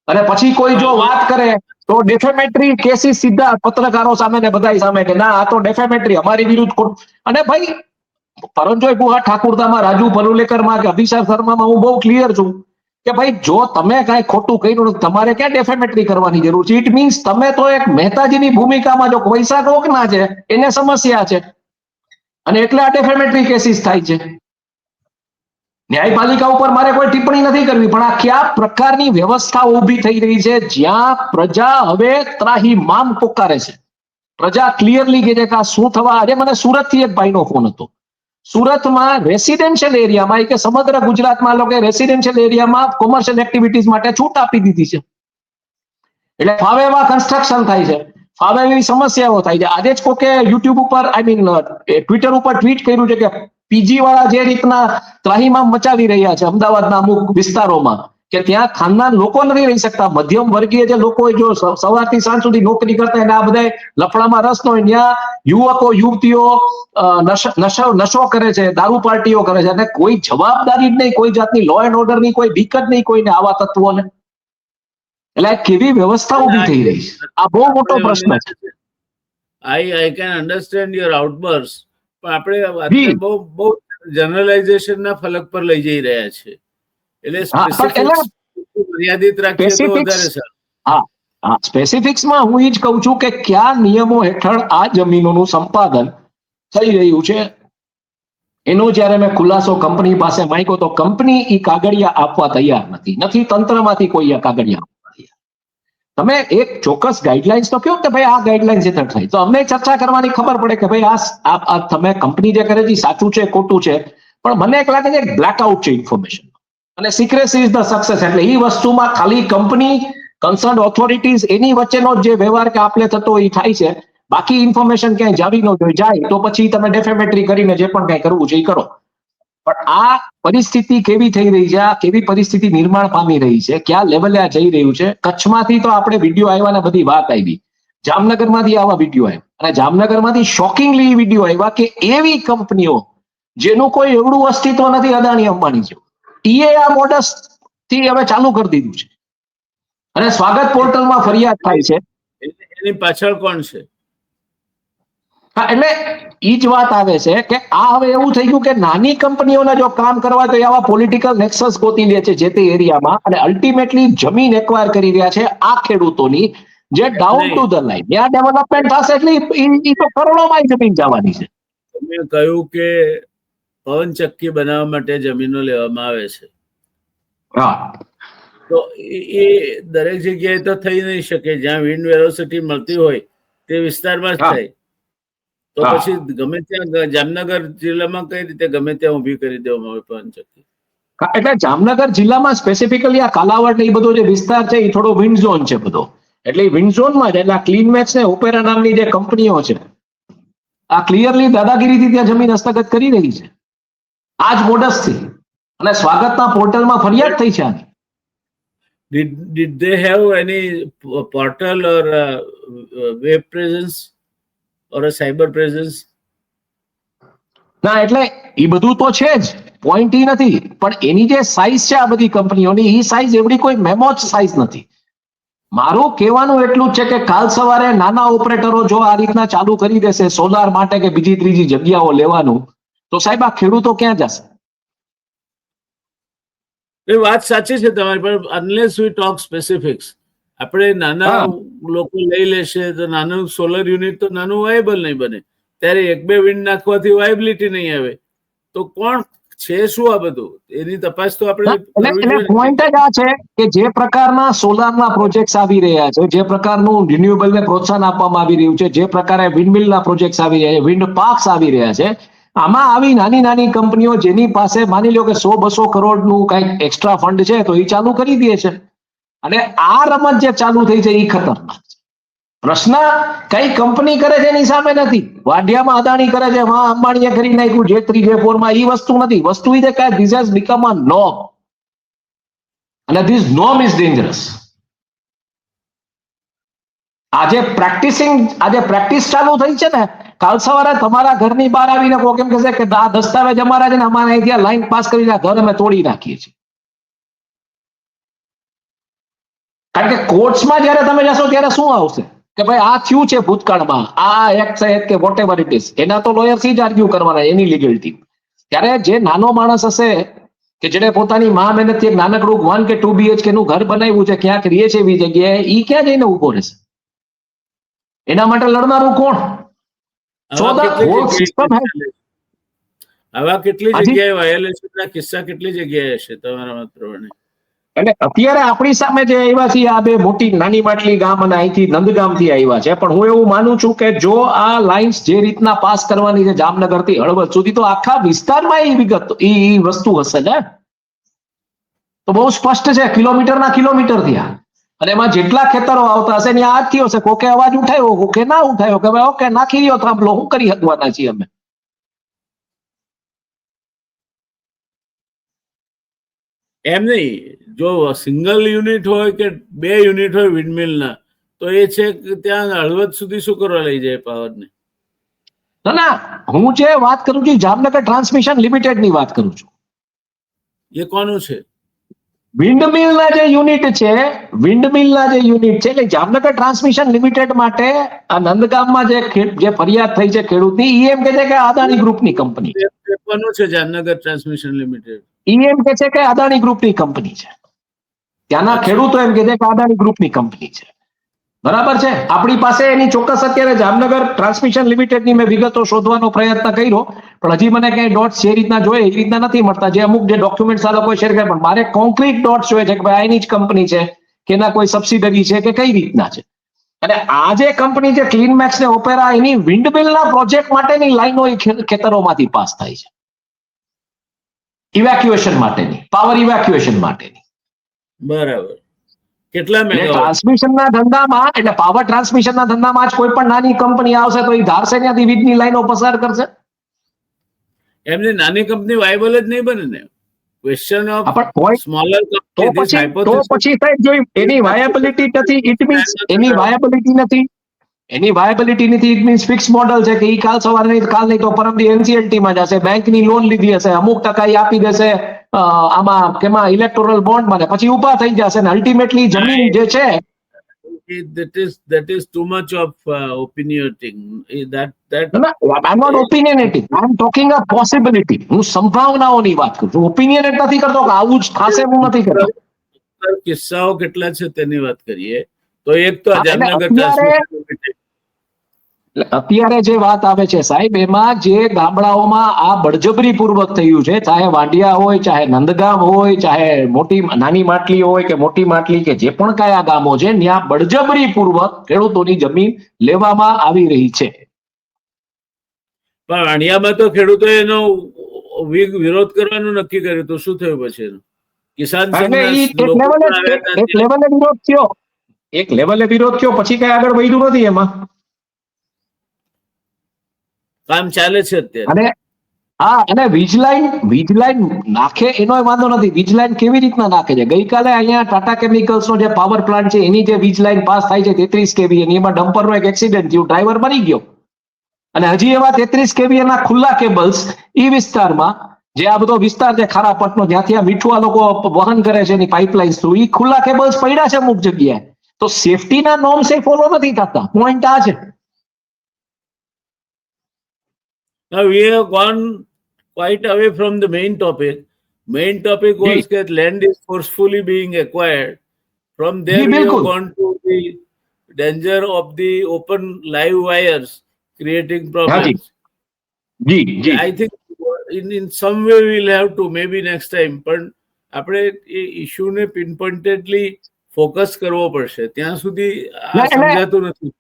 અને પછી કોઈ જો વાત કરે તો ડેફેમેટરી કેસીસ સીધા પત્રકારો સામે ને બધા સામે કે ના આ તો ડેફેમેટરી અમારી વિરુદ્ધ. અને ભાઈ પરમજોય ગુહા ઠાકુરદામાં, રાજુ પરુલેકરમાં કે અભિષેક શર્મામાં હું બહુ ક્લિયર છું કે ભાઈ જો તમે કાંઈ ખોટું કર્યું તમારે ક્યાં ડેફેમેટરી કરવાની જરૂર છે? ઇટ મીન્સ તમે તો એક મહેતાજીની ભૂમિકામાં, જો પૈસા કોકના છે એને સમસ્યા છે અને એટલે આ ડેફેમેટરી કેસીસ થાય છે. ન્યાયપાલિકા ઉપર મારે કોઈ ટિપ્પણી નથી કરવી, પણ આ કયા પ્રકારની વ્યવસ્થા ઊભી થઈ રહી છે જ્યાં પ્રજા હવે ત્રાહિમામ પોકારે છે. પ્રજા ક્લિયરલી કહે છે કે આ શું થવા. આજે મને સુરતથી એક ભાઈનો ફોન હતો. સુરતમાં રેસિડેન્શિયલ એરિયામાં, કે સમગ્ર ગુજરાતમાં લોકો રેસિડેન્શિયલ એરિયામાં કોમર્શિયલ એક્ટિવિટીઝ માટે છૂટ આપી દીધી છે. એટલે ફાવે એવા કન્સ્ટ્રક્શન થાય છે, ફાવે એવી સમસ્યાઓ થાય છે. આજે જ કોકે યુટ્યુબ ઉપર, ટ્વિટર ઉપર ટ્વીટ કર્યું છે કે પીજી વાળા જે રીતના ત્રાહિમામ મચાવી રહ્યા છે અમદાવાદના અમુક વિસ્તારોમાં, કે ત્યાં ખાનદાન લોકો નથી રહી શકતા. મધ્યમ વર્ગીય જે લોકો જો સવારથી સાંજ સુધી નોકરી કરતા હોય, આ બધા લફડામાં રસ ન હોય, ત્યાં યુવકો યુવતીઓ નશો કરે છે, દારૂ પાર્ટીઓ કરે છે, અને કોઈ જવાબદારી જ નહીં, કોઈ જાતની લો એન્ડ ઓર્ડરની કોઈ બીક જ નહીં કોઈને, આવા તત્વોને. એટલે કેવી વ્યવસ્થા ઉભી થઈ રહી છે, આ બહુ મોટો પ્રશ્ન છે. આઈ કેન અન્ડરસ્ટેન્ડ યોર આઉટબર્સ્ટ, પણ આપણે વાતને બહુ જનરલાઇઝેશનના ફલક પર લઈ જઈ રહ્યા છે. એટલે સ્પેસિફિક્સ મર્યાદિત રાખીએ તો વધારે સારું. હા, સ્પેસિફિક્સમાં હું એ જ કહું છું કે કયા નિયમો હેઠળ આ જમીનોનું સંપાદન થઈ રહ્યું છે એનો જ્યારે મેં ખુલાસો કંપની પાસે માંગ્યો તો કંપની એ કાગળિયા આપવા તૈયાર નથી. તંત્રમાંથી કોઈ કાગળિયા આપવા તૈયાર. તમે એક ચોક્કસ ગાઈડલાઇન્સ તો કહો કે ભાઈ આ ગાઈડલાઇન્સ હેઠળ થાય, તો અમને ચર્ચા કરવાની ખબર પડે કે ભાઈ આ તમે કંપની જે કરે છે સાચું છે ખોટું છે. પણ મને એક લાગે છે બ્લેકઆઉટ છે ઇન્ફોર્મેશન, અને સિક્રેસી ઇઝ ધ સક્સેસ. એટલે એ વસ્તુમાં ખાલી કંપની, કન્સર્ન ઓથોરિટીઝ એની વચ્ચેનો જે વ્યવહાર કે આપલે થતો એ થાય છે. બાકી ઇન્ફોર્મેશન ક્યાંય જાવી ન જાય તો પછી તમે ડેફેમેટરી કરીને જે પણ કઈ કરવું છે એ કરો. પણ આ પરિસ્થિતિ કેવી થઈ રહી છે, આ કેવી પરિસ્થિતિ નિર્માણ પામી રહી છે, ક્યાં લેવલે આ જઈ રહ્યું છે. કચ્છમાંથી તો આપણે વિડીયો આવ્યા ને બધી વાત આવી, જામનગરમાંથી આવા વિડીયો આવ્યા, અને જામનગરમાંથી શોકિંગલી વિડીયો આવ્યા કે એવી કંપનીઓ જેનું કોઈ એવડું અસ્તિત્વ નથી અદાણી અંબાણી જેવું, ઈએ આ મોડસ થી હવે ચાલુ કરી દીધું છે અને સ્વાગત પોર્ટલમાં ફરિયાદ થાય છે. એની પાછળ કોણ છે? હા, એટલે ઈ જ વાત આવે છે કે આ હવે એવું થઈ ગયું કે નાની કંપનીઓને જો કામ કરવા તો આવા પોલિટિકલ નેક્સસ ગોતી લે છે જે તે એરિયામાં અને અલ્ટિમેટલી જમીન એક્વાયર કરી રહ્યા છે આ ખેડૂતોની, જે ડાઉન ટુ ધ લાઈન ત્યાં ડેવલપમેન્ટ થશે એટલે ઈ તો કરોડોમાં જમીન જવાની છે. તમે કહ્યું કે પવનચક્કી બનાવવા માટે જમીનો લેવામાં આવે છે, હા, તો એ દરેક જગ્યાએ તો થઈ નહીં શકે. જ્યાં વિન્ડ વેલોસિટી મળતી હોય તે વિસ્તારમાં જ હા. થાય. તો હા. પછી ગમે ત્યાં જામનગર જિલ્લામાં કઈ રીતે ગમે ત્યાં ઊભી કરી દેવામાં આવે પવનચક્કી? હા, એટલે જામનગર જિલ્લામાં સ્પેસિફિકલી આ કાલાવડ ને એ બધો જે વિસ્તાર છે એ થોડો વિન્ડ ઝોન છે બધો, એટલે વિન્ડ ઝોનમાં જ એટલે આ ક્લીન મેક્સ ને ઓપેરા નામની જે કંપનીઓ છે આ ક્લિયરલી દાદાગીરીથી ત્યાં જમીન હસ્તગત કરી રહી છે આ જ મોડસથી, અને સ્વાગતના પોર્ટલમાં ફરિયાદ થઈ છે આની. Did they have any portal or web presence or a cyber presence? ના, એટલે એ બધું તો છે જ, પોઈન્ટ ઈ નથી, પણ એની જે સાઈઝ છે આ બધી કંપનીઓની એ સાઈઝ એવડી કોઈ મેમોચ સાઈઝ નથી. મારું કહેવાનું એટલું જ છે કે કાલ સવારે નાના ઓપરેટરો જો આ રીતના ચાલુ કરી દેશે સોલાર માટે કે બીજી ત્રીજી જગ્યાઓ લેવાનું, તો સાહેબ આ ખેડૂતો ક્યાં જશે? એ વાત સાચી છે તમારી, પણ અનલેસ વી ટોક સ્પેસિફિક્સ, આપણે નાના હા. લોકો લઈ લેશે તો નાનું સોલર યુનિટ તો નાનું વાયેબલ નહીં બને. ત્યારે એક બે વિન્ડ નાખવાથી વાયેબિલિટી નહીં આવે. તો કોણ છે શું આ બધું? એની તપાસ તો આપણે કરવી એટલે જોઈએ. પોઈન્ટ જ આ છે કે જે પ્રકારના સોલારના પ્રોજેક્ટ આવી રહ્યા છે, જે પ્રકારનું રિન્યુએબલને પ્રોત્સાહન આપવામાં આવી રહ્યું છે, જે પ્રકારે વિન્ડમિલના પ્રોજેક્ટ આવી રહ્યા છે, વિન્ડ પાર્ક્સ આવી રહ્યા છે, આમાં આવી નાની નાની કંપનીઓ જેની પાસે માની લો કે 100-200 કરોડનું કંઈક એક્સ્ટ્રા ફંડ છે તો એ ચાલુ કરી દે છે, અને આ રમત જે ચાલુ થઈ છે એ ખતરનાક છે. પ્રશ્ન કઈ કંપની કરે છે એની સામે નથી. વાઢિયામાં અદાણી કરે છે, માં અંબાણીએ કરી નાખ્યું J3 J4 માં, એ વસ્તુ નથી. વસ્તુ એ છે કે this has become a norm, અને ધીસ નોર્મ ઇઝ ડેન્જરસ. આજે પ્રેક્ટિસ ચાલુ થઈ છે ને, કાલ સવારે તમારા ઘરની બહાર આવીને કોઈ કેમ કહેશે કે આ દસ્તાવેજ અમારા છે ને, અમારે અહીંથી લાઈન પાસ કરીને ઘર અમે તોડી નાખીએ છીએ. કારણ કે કોર્ટ્સમાં જયારે તમે જશો ત્યારે શું આવશે કે ભાઈ આ થયું છે ભૂતકાળમાં, આ એક્ટ છે કે વોટ એવર ઇટ ઇઝ, એના તો લોયર થી જ આર્ગ્યુ કરવાના એની લીગલિટી. ત્યારે જે નાનો માણસ હશે કે જેને પોતાની મા મહેનતથી એક નાનકડું 1 કે 2 BHK નું ઘર બનાવ્યું છે, ક્યાંક રહે છે એવી જગ્યાએ, ઈ ક્યાં જઈને ઉભો રહેશે? એના માટે લડનારું કોણ? આવા કેટલી જગ્યાએ વાયોલેશનના કિસ્સા કેટલી જગ્યાએ હશે તમારા મત પ્રમાણે? એટલે અત્યારે આપણી સામે જે આવ્યા છે આ બે મોટી નાની માટલી ગામ અને અહીંથી નંદગામથી આવ્યા છે, પણ હું એવું માનું છું કે જો આ લાઇન્સ જે રીતના પાસ કરવાની છે જામનગર થી હળવદ સુધી, તો આખા વિસ્તારમાં એ વિગત એ વસ્તુ હશે ને, તો બહુ સ્પષ્ટ છે, કિલોમીટરના કિલોમીટર થયા, અને એમાં જેટલા ખેતરો આવતા હશે ને આ જ થયો હશે. કોકે અવાજ ઉઠાવ્યો, કોકે ના ઉઠાવ્યો કે ભાઈ ઓકે નાખી દો થાંભલો, શું કરી શકવાના છીએ અમે? એમ નહીં, જો સિંગલ યુનિટ હોય કે 2 યુનિટ હોય વિન્ડમિલના, તો એ છે કે ત્યાં હળવદ સુધી શું કરવા લઈ જાય પાવરને? ના, હું જે વાત કરું છું જામનગર ટ્રાન્સમિશન લિમિટેડ ની વાત કરું છું. એ કોનું છે? વિન્ડમિલના જે યુનિટ છે, એટલે જામનગર ટ્રાન્સમિશન લિમિટેડ માટે આ નંદગામમાં જે ફરિયાદ થઈ છે ખેડૂતની, ઈ એમ કે છે કે અદાણી ગ્રુપની કંપની છે. કોનું છે જામનગર ટ્રાન્સમિશન લિમિટેડ? ઈ એમ કે છે કે અદાણી ગ્રુપની કંપની છે. ત્યાંના ખેડૂતો એમ કે છે કે અદાણી ગ્રુપની કંપની છે. બરાબર છે. આપણી પાસે એની ચોક્કસ અત્યારે જામનગર ટ્રાન્સમિશન લિમિટેડની મેં વિગતો શોધવાનો પ્રયત્ન કર્યો, પણ હજી મને કઈ ડોટ્સ જે રીતના જોઈએ એ રીતના નથી મળતા. જે અમુક જે ડોક્યુમેન્ટ્સ આ લોકો શેર કરે, પણ મારે કોન્ક્રીટ ડોટ્સ જોઈએ છે કે ભાઈ આની જ કંપની છે કે એના કોઈ સબસિડરી છે કે કઈ રીતના છે. અને આ જે કંપની છે ક્લીન મેક્સ ને ઓપેરા, એની વિન્ડમિલના પ્રોજેક્ટ માટેની લાઈનો એ ખેતરોમાંથી પાસ થાય છે, ઇવેક્યુએશન માટેની, પાવર ઇવેક્યુએશન માટેની. બરાબર. કેટલા મેગાવોટ? ટ્રાન્સમિશનના ધંધામાં, એટલે પાવર ટ્રાન્સમિશનના ધંધામાં જ કોઈ પણ નાની કંપની આવશે તો એ ધારશે ત્યાંથી વીજની લાઈનો પસાર કરશે. એમની નાની કંપની વાયબલ જ નહીં બને ને. ક્વેશ્ચન ઓફ સ્મોલર તો કંપની, પછી સાહેબ જો એની વાયબિલિટી નથી, ઇટ મીન્સ એની વાયબિલિટી નથી, એની વાયબિલિટી નથી. ઇટ મીન્સ ફિક્સ મોડલ છે કે ઈ કાલ સવારે નહીં કાલ નહીં તો પરમદી એનસીએલટી માં જશે, બેંકની લોન લીધી હશે, અમુક ટકા ઈ આપી દેશે આમાં કેમાં ઇલેક્ટોરલ બોન્ડમાં, ને પછી ઉભા થઈ જશે ને અલ્ટિમેટલી જમીન જે છે. that is too much of opinionating. That I'm not opinionating. I'm talking a possibility. હું સંભાવનાઓની વાત કરું છું. ઓપિનિયનેટ નથી કરતો કે આવું જ થશે, હું નથી કરતો. કિસ્સાઓ કેટલા છે તેની વાત કરીએ તો એક તો જામનગર અત્યારે જે વાત આવે છે સાહેબ, એમાં જે ગામડાઓમાં આ બળજબરી પૂર્વક થયું છે, ચાહે વાંડિયા હોય, ચાહે નંદગામ હોય, ચાહે મોટી નાની માટલી હોય કે મોટી માટલી કે જે પણ કયા ગામો છે, ત્યાં બળજબરી પૂર્વક ખેડૂતોની જમીન લેવામાં આવી રહી છે. પણ વાણિયામાં તો ખેડૂતોએ એનો વિરોધ કરવાનું નક્કી કર્યું તો શું થયું પછી એનું? કિસાન એક લેવલે વિરોધ થયો પછી કઈ આગળ વધ્યું નથી, એમાં કામ ચાલે છે અત્યારે. હા, અને વીજ લાઈન નાખે એનો વાંધો નથી. વીજ લાઈન કેવી રીતના નાખે છે? ગઈકાલે અહીંયા ટાટા કેમિકલ્સ નો જે પાવર પ્લાન્ટ છે એની જે વીજ લાઈન પાસ થાય છે 33 kVA ની, એમાં ડમ્પરનો એક એક્સિડન્ટ થયું, ડ્રાઈવર મરી ગયો. અને હજી એવા 33 kVA ના ખુલ્લા કેબલ્સ ઈ વિસ્તારમાં, જે આ બધો વિસ્તાર છે ખારાપટનો, જ્યાંથી આ મીઠું આ લોકો વહન કરે છે એની પાઇપલાઇન્સ થ્રુ, ઈ ખુલ્લા કેબલ્સ પડ્યા છે અમુક જગ્યાએ. તો સેફટીના નોર્મ્સ એ ફોલો નથી થતા. પોઈન્ટ આ છે. Now we have gone quite away from the main topic. Main topic was that land is forcefully being acquired. From there we have gone to the danger of the open live wires creating problems. I think in some way we'll have to, maybe next time, but આપણે એ ઇશ્યુને પિનપોઇન્ટેડલી ફોકસ કરવો પડશે. ત્યાં સુધી આ સમજાતું નથી.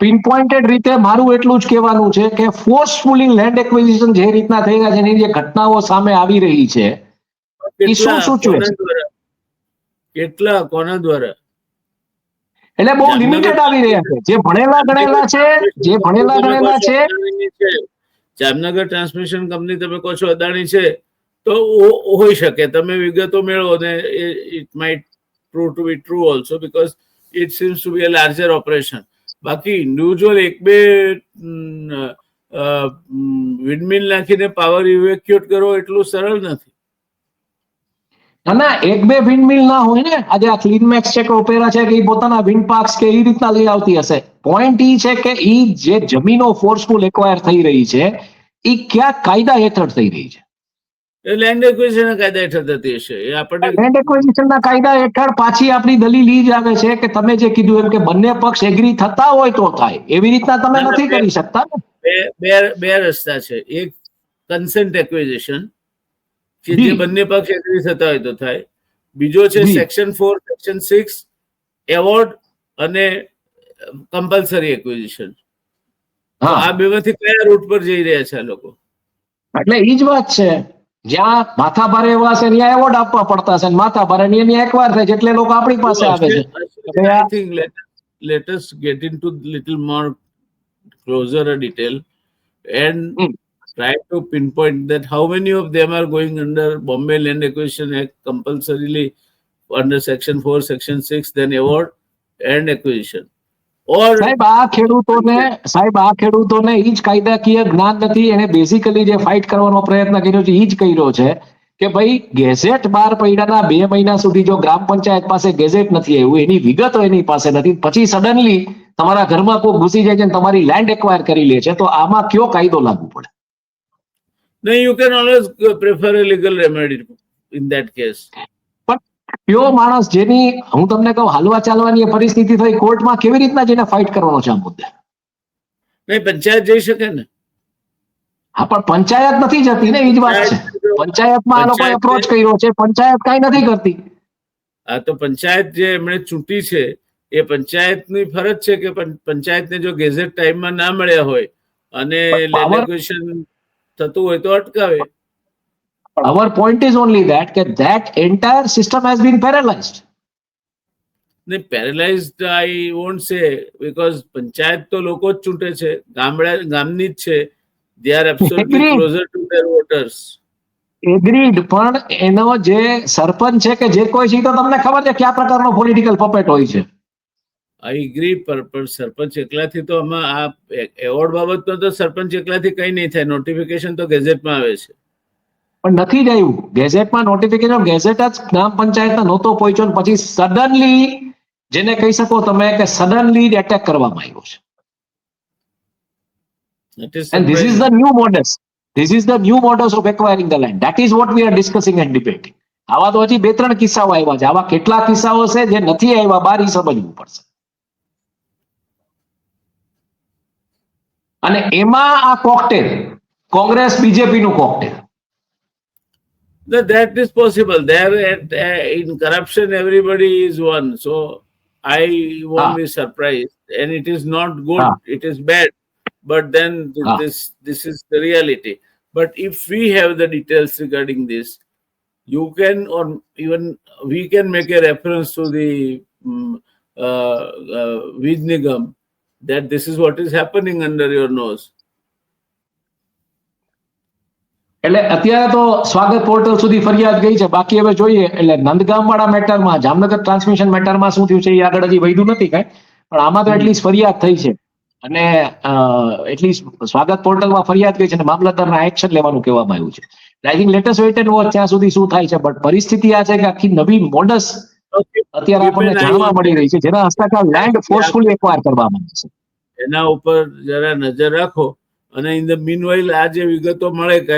પિનપોઇન્ટેડ રીતે મારું એટલું જ કહેવાનું છે કે ફોર્સફુલી લેન્ડ એક્વિઝિશન જે રીતના થઈ રહ્યા છે, એની જે ઘટનાઓ સામે આવી રહી છે, એ શું સૂચવે છે? કેટલા કોના દ્વારા? એટલે બહુ લિમિટેડ આવી રહ્યા છે. જે ભણેલા ગણેલા છે, જામનગર ટ્રાન્સમિશન કંપની તમે કહો છો અદાણી છે, તો હોઈ શકે. તમે વિગતો મેળવો ને it might prove to be true also because it seems to be a larger operation. બાકી ઇન્ડિવિજ્યુઅલ એક બે વિન્ડમિલ નાખીને પાવર ઇવેક્યુએટ કરવો એટલું સરળ નથી. ના, એક બે વિન્ડમિલ ના હોય ને. આજે આ ક્લીનમેક્સ છે કે ઓપેરા છે કે એ પોતાના વિન્ડ પાર્ક્સ કે એ રીતના લઈ આવતી હશે. પોઈન્ટ ઈ છે કે ઈ જે જમીનો ફોર્સફુલ એક્વાયર થઈ રહી છે, એ કયા કાયદા હેઠળ થઈ રહી છે? લેન્ડ એક્વિઝિશન કાયદા હેઠળ થતી હશે. એ આપણે લેન્ડ એક્વિઝિશનના કાયદા હેઠળ પાછી આપણી દલીલ ઈ જ આવે છે કે તમે જે કીધું એમ કે બંને પક્ષ એગ્રી થતા હોય તો થાય. એવી રીતના તમે નથી કરી શકતા ને. બે રસ્તા છે. એક કન્સેન્ટ એક્વિઝિશન કે જે બંને પક્ષ એગ્રી થતા હોય તો થાય. બીજો છે સેક્શન 4, સેક્શન 6 એવોર્ડ અને કમ્પલસરી એક્વિઝિશન. આ બેમાંથી કયા રૂટ પર જઈ રહ્યા છે આ લોકો? એટલે ઈ જ વાત છે. જ્યાં માથા ભારે એવા છે ત્યાં એવોર્ડ આપવા પડતા છે, માથા ભારે ની એકવાર થાય એટલે લોકો આપણી પાસે આવે છે. I think let us get into little more closer detail and try to pinpoint that how many of them are going under Bombay Land Acquisition Act compulsorily under section 4, section 6, then award and acquisition. સાહેબ આ ખેડૂતોને ઈ જ કાયદાકીય જ્ઞાન નથી. એને બેઝિકલી જે ફાઇટ કરવાનો પ્રયત્ન કર્યો છે ઈ જ કર્યો છે કે ભાઈ ગેઝેટ બહાર પડ્યાના 2 મહિના સુધી જો ગ્રામ પંચાયત પાસે ગેઝેટ નથી આવ્યું, એની વિગતો એની પાસે નથી, પછી સડનલી તમારા ઘરમાં કોઈ ઘૂસી જાય છે તમારી લેન્ડ એક્વાયર કરી લે છે, તો આમાં કયો કાયદો લાગુ પડે? No, you can always prefer a legal remedy in that case. કયો માણસ જેની હું તમને કહું હાલવા ચાલવાની પરિસ્થિતિ થઈ, કોર્ટમાં કેવી રીતના જેને ફાઇટ કરવાનો છે આ મુદ્દે? નહીં, પંચાયત જઈ શકે ને. હા, પણ પંચાયત નથી જતી ને, એ જ વાત છે. પંચાયતમાં આ લોકોએ એપ્રોચ કર્યો છે, પંચાયત કઈ નથી કરતી. આ તો પંચાયત જે એમણે ચૂંટી છે એ પંચાયતની ફરજ છે કે પંચાયતને જો ગેઝેટ ટાઈમમાં ના મળ્યા હોય અને લેન્ડ એક્વિઝિશન થતું હોય તો અટકાવે. Our point is only that entire system has been paralyzed. નહીં, પેરેલાઇઝડ આઈ વોન્ટ સે, બીકોઝ પંચાયત તો લોકો જ ચૂંટે છે, ગામની જ છે. They are absolutely closer to their voters. Agreed, પણ એનો જે સરપંચ છે કે જે કોઈ છે તો તમને ખબર છે કયા પ્રકારનો પોલિટિકલ પપેટ હોય છે? આઈ એગ્રી, પણ સરપંચ એકલાથી તો આમાં આ એવોર્ડ બાબતનો તો સરપંચ એકલાથી કઈ નહીં થાય. નોટિફિકેશન તો ગેઝેટમાં આવે છે. પણ નથી જ આવ્યું ગેઝેટમાં નોટિફિકેશન. ગેઝેટ જ ગ્રામ પંચાયતના નહોતો પહોંચ્યો ને પછી સડનલી, જેને કહી શકો તમે કે સડનલી એટેક કરવામાં આવ્યો છે. It is And this is surprising. the new modus. This is the new modus of acquiring the land. That is what we are discussing and debating. આવા તો હજી 2-3 કિસ્સાઓ આવ્યા છે. આવા કેટલા કિસ્સાઓ છે જે નથી આવ્યા, બહાર ઈ સમજવું પડશે. અને એમાં આ કોકટેલ કોંગ્રેસ બીજેપી નું cocktail. That is possible. There, in corruption, everybody is one. So I won't be surprised. And it is not good. It is bad. But then this is the reality. But if we have the details regarding this, you can, or even we can make a reference to the Vid Nigam, that this is what is happening under your nose. એટલે અત્યારે તો સ્વાગત પોર્ટલ સુધી ફરિયાદ ગઈ છે. બાકી હવે જોઈએ. એટલે નંદગામ વાળા મેટરમાં, જામનગર ટ્રાન્સમિશન મેટરમાં શું થયું છે એ આગળ હજી વધ્યું નથી કાંઈ, પણ આમાં તો એટલીસ્ટ ફરિયાદ થઈ છે. અને એટલીસ્ટ સ્વાગત પોર્ટલમાં ફરિયાદ ગઈ છે અને મામલતદારના એક્શન લેવાનું કહેવામાં આવ્યું છે. I think latest weight and watch ત્યાં સુધી શું થાય છે. બટ પરિસ્થિતિ આ છે કે આખી નવી મોડસ અત્યારે આપણને જાણવા મળી રહી છે, જેના હસ્તક લેન્ડ ફોર્સફુલી એક્વાયર કરવામાં આવે છે. એના ઉપર જરા નજર રાખો. અને ઇન ધ મીનવાઇલ આ જે વિગતો મળે કે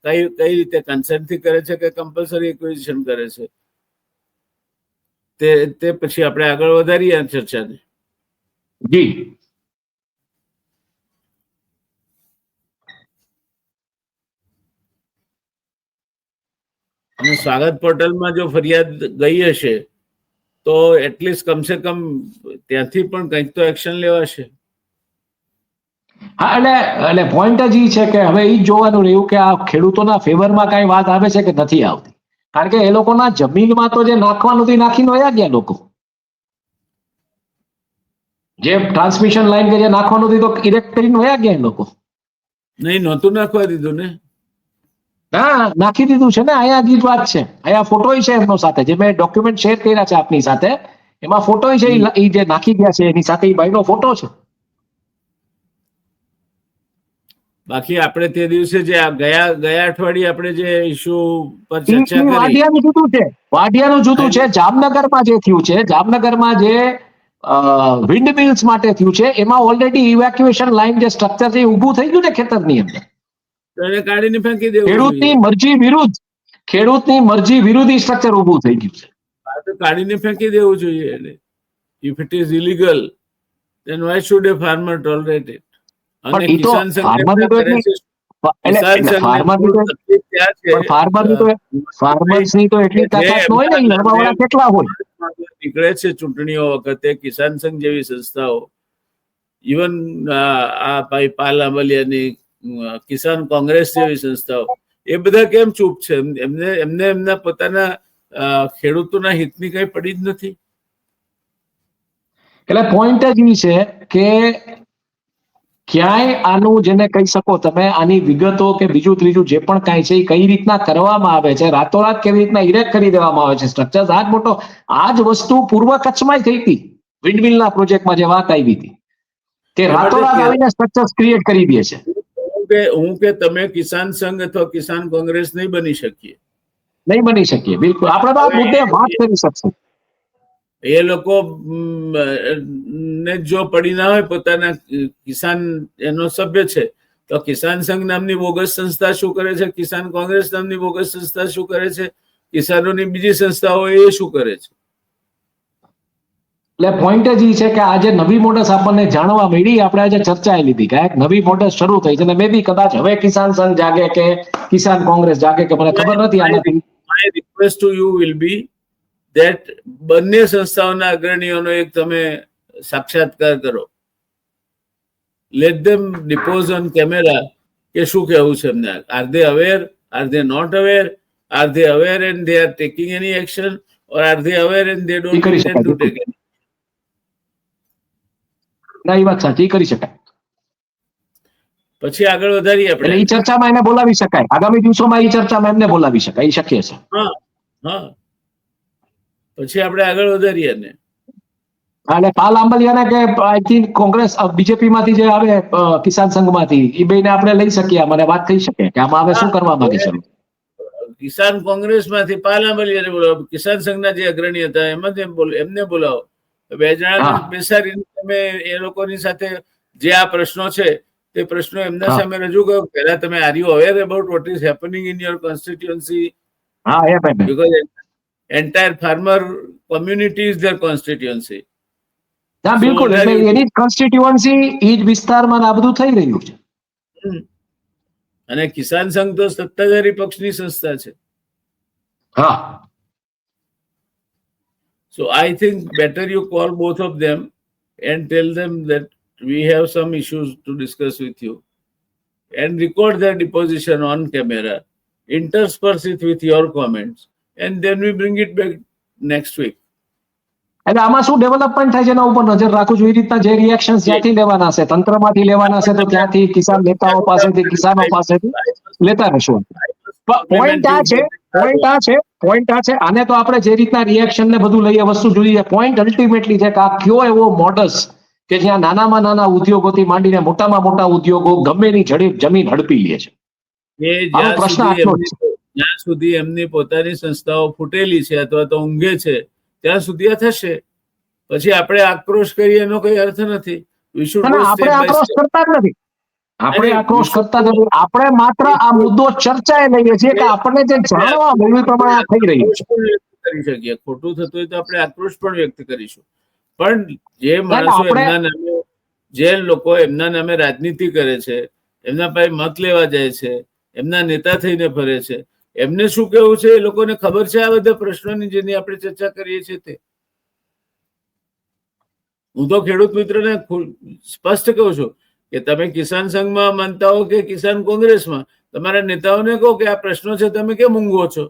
કઈ રીતે કન્સેન્ટથી કરે છે કે કમ્પલસરી એક્વિઝિશન કરે છે, તે પછી આપણે આગળ વધારીએ આ ચર્ચાને. જી. અને સ્વાગત પોર્ટલમાં જો ફરિયાદ ગઈ હશે તો એટલીસ્ટ કમસે કમ ત્યાંથી પણ કંઈક તો એક્શન લેવાશે. હા, એટલે પોઈન્ટ જ ઈ છે કે હવે ઈ જ જોવાનું રહ્યું કે આ ખેડૂતોના ફેવરમાં કઈ વાત આવે છે કે નથી આવતી. કારણ કે એ લોકોના જમીનમાં તો જે નાખવાનું હતું નાખીને વયા ગયા લોકો. જે ટ્રાન્સમિશન લાઈન કે જે નાખવાનું હતું તો ઇરેક્ટ કરીને વયા ગયા લોકો. નહીં, નહોતું નાખવા દીધું ને. હા, નાખી દીધું છે ને. અહીંયા જ વાત છે. અહીંયા ફોટો છે એમનો સાથે, જે મેં ડોક્યુમેન્ટ શેર કર્યા છે આપની સાથે. એમાં ફોટો છે, એ જે નાખી ગયા છે એની સાથે એ ભાઈનો ફોટો છે. બાકી આપણે તે દિવસે જે ગયા અઠવાડિયે આપણે જે ઇસ્યુ પર ચર્ચા કરી, વાડિયાનું જુદું છે. વાડિયાનું જુદું છે. જામનગરમાં જે થયું છે, જામનગરમાં જે વિન્ડ મિલ્સ માટે થયું છે, એમાં ઓલરેડી ઇવેક્યુએશન લાઈન જે સ્ટ્રક્ચર છે એ ઊભું થઈ ગયું ને ખેતરની અંદર. એને કાઢીને ફેંકી દેવું. ખેડૂતની મરજી વિરુદ્ધ ઈ સ્ટ્રક્ચર ઊભું થઈ ગયું છે. આ તો કાઢીને ફેંકી દેવું જોઈએ એને. If it is illegal, then why should a farmer tolerate it? અને કિસાન સંઘ નીકળે છે ચૂંટણીઓ વખતે કિસાન સંઘ જેવી સંસ્થાઓ, ઇવન આ ભાઈ પાલ આંબલિયાની કિસાન કોંગ્રેસ જેવી સંસ્થાઓ, એ બધા કેમ ચૂપ છે? એમને એમના પોતાના ખેડૂતોના હિતની કઈ પડી જ નથી. એટલે પોઈન્ટ જ એ છે કે ક્યાંય આનું, જેને કહી શકો તમે, આની વિગતો કે બીજું ત્રીજું જે પણ કાંઈ છે એ કઈ રીતના કરવામાં આવે છે, રાતોરાત કેવી રીતના ઇરેક્ટ કરી દેવામાં આવે છે સ્ટ્રક્ચર. આ જ વસ્તુ પૂર્વ કચ્છમાં થઈ હતી. વિન્ડમિલના પ્રોજેક્ટમાં જે વાત આવી હતી કે રાતોરાત આવીને સ્ટ્રક્ચર ક્રિએટ કરી દે છે. હું કે તમે કિસાન સંઘ અથવા કિસાન કોંગ્રેસ નહીં બની શકીએ. બિલકુલ. આપણે તો આ મુદ્દે વાત કરી શકશું. એ લોકો ને જો પડી ના હોય પોતાના કિસાન એનો સભ્ય છે, તો કિસાન સંઘ નામની બોગસ સંસ્થા શું કરે છે, કિસાન કોંગ્રેસ નામની બોગસ સંસ્થા શું કરે છે, કિસાનોની બીજી સંસ્થાઓ એ શું કરે છે? એટલે પોઈન્ટ જ છે કે આજે નવી મોડસ આપણને જાણવા મળી. આપણે આજે ચર્ચા લીધી કે નવી મોડસ શરૂ થઈ છે, અને મે બી કદાચ હવે કિસાન સંઘ જાગે કે કિસાન કોંગ્રેસ જાગે કે મને ખબર નથી. આનાથી my request to you will be that બંને સંસ્થાઓના અગ્રણીઓનો એક તમે સાક્ષાત્કાર કરો. Let them depose on camera કે શું કહેવું છે એમને. Are they aware, are they not aware, are they aware and they are taking any action, or are they aware and they don't intend to take any. ના, એ વાત સાચી, કરી શકાય. પછી આગળ વધારીએ આપણે. એ ચર્ચામાં એને બોલાવી શકાય. આગામી દિવસોમાં એ ચર્ચામાં એમને બોલાવી શકાય, એ શક્ય છે. હા, પછી આપણે આગળ વધારીએ ને. એટલે પાલ આંબલિયાને કે આઈ થિંક કોંગ્રેસ બીજેપી માંથી જે આવે કિસાન સંઘમાંથી એ બેને આપણે લઈ શકીએ, મને વાત થઈ શકે કે આમાં હવે શું કરવા માંગે છે. કિસાન કોંગ્રેસમાંથી પાલામલિયાને બોલાવો, કિસાન સંઘના જે અગ્રણી હતા એમને બોલાવો, 2 જણાને બેસાડીને તમે એ લોકોની સાથે જે આ પ્રશ્નો છે તે પ્રશ્નો એમના સામે રજૂ કરો. પહેલા તમે are you aware about what is happening in your constituency? Because entire farmer community is their constituency. હા બિલકુલ, એટલે એની કોન્સ્ટિટ્યુઅન્સી એ જ વિસ્તારમાં આ બધું થઈ રહ્યું છે. અને કિસાન સંઘ તો સત્તાધારી પક્ષની સંસ્થા છે. હા, so I think better you call both of them and tell them that we have some issues to discuss with you and record their deposition on camera, intersperse it with your comments, and then we bring it back next week. એટલે આમાં શું ડેવલપમેન્ટ થાય છે એના ઉપર નજર રાખું છું. એ રીતના જે રિએક્શન જ્યાંથી લેવાના છે, તંત્રમાંથી લેવાના છે, તો ત્યાંથી કિસાન નેતાઓ પાસેથી, કિસાનો પાસેથી લેતા રહેશું. પોઈન્ટ આ છે, આને તો આપણે જે રીતના રિએક્શન ને બધું લઈએ વસ્તુ જોઈએ, પોઈન્ટ અલ્ટિમેટલી છે કે આ કયો એવો મોડસ કે જ્યાં નાનામાં નાના ઉદ્યોગોથી માંડીને મોટામાં મોટા ઉદ્યોગો ગમેની જમીન હડપી લે છે. જ્યાં સુધી એમની પોતાની સંસ્થાઓ ફૂટેલી છે અથવા તો ઊંઘે છે ત્યાં સુધી આ થશે. પછી આપણે આક્રોશ કરીએ એનો કોઈ અર્થ નથી. આપણે આક્રોશ કરતા જ નથી. આપણે માત્ર આ મુદ્દો ચર્ચાએ લઈએ છીએ કે આપણને જે જાણવા મળ્યું પ્રમાણે આ થઈ રહ્યું છે. કરી શકીએ. ખોટું થતું હોય તો આપણે આક્રોશ પણ વ્યક્ત કરીશું. પણ જે માણસો એમના નામે, જે લોકો એમના નામે રાજનીતિ કરે છે, એમના પાસે મત લેવા જાય છે, એમના નેતા થઈને ફરે છે, એમને શું કેવું છે એ લોકોને ખબર છે આ બધા પ્રશ્નોની જેની આપણે ચર્ચા કરીએ છીએ તે. હું તો ખેડૂત મિત્રને સ્પષ્ટ કહું છું કે તમે કિસાન સંઘમાં માનતા હો કે કિસાન કોંગ્રેસમાં, તમારા નેતાઓને કહો કે આ પ્રશ્નો છે, તમે કેમ ઊંઘો છો?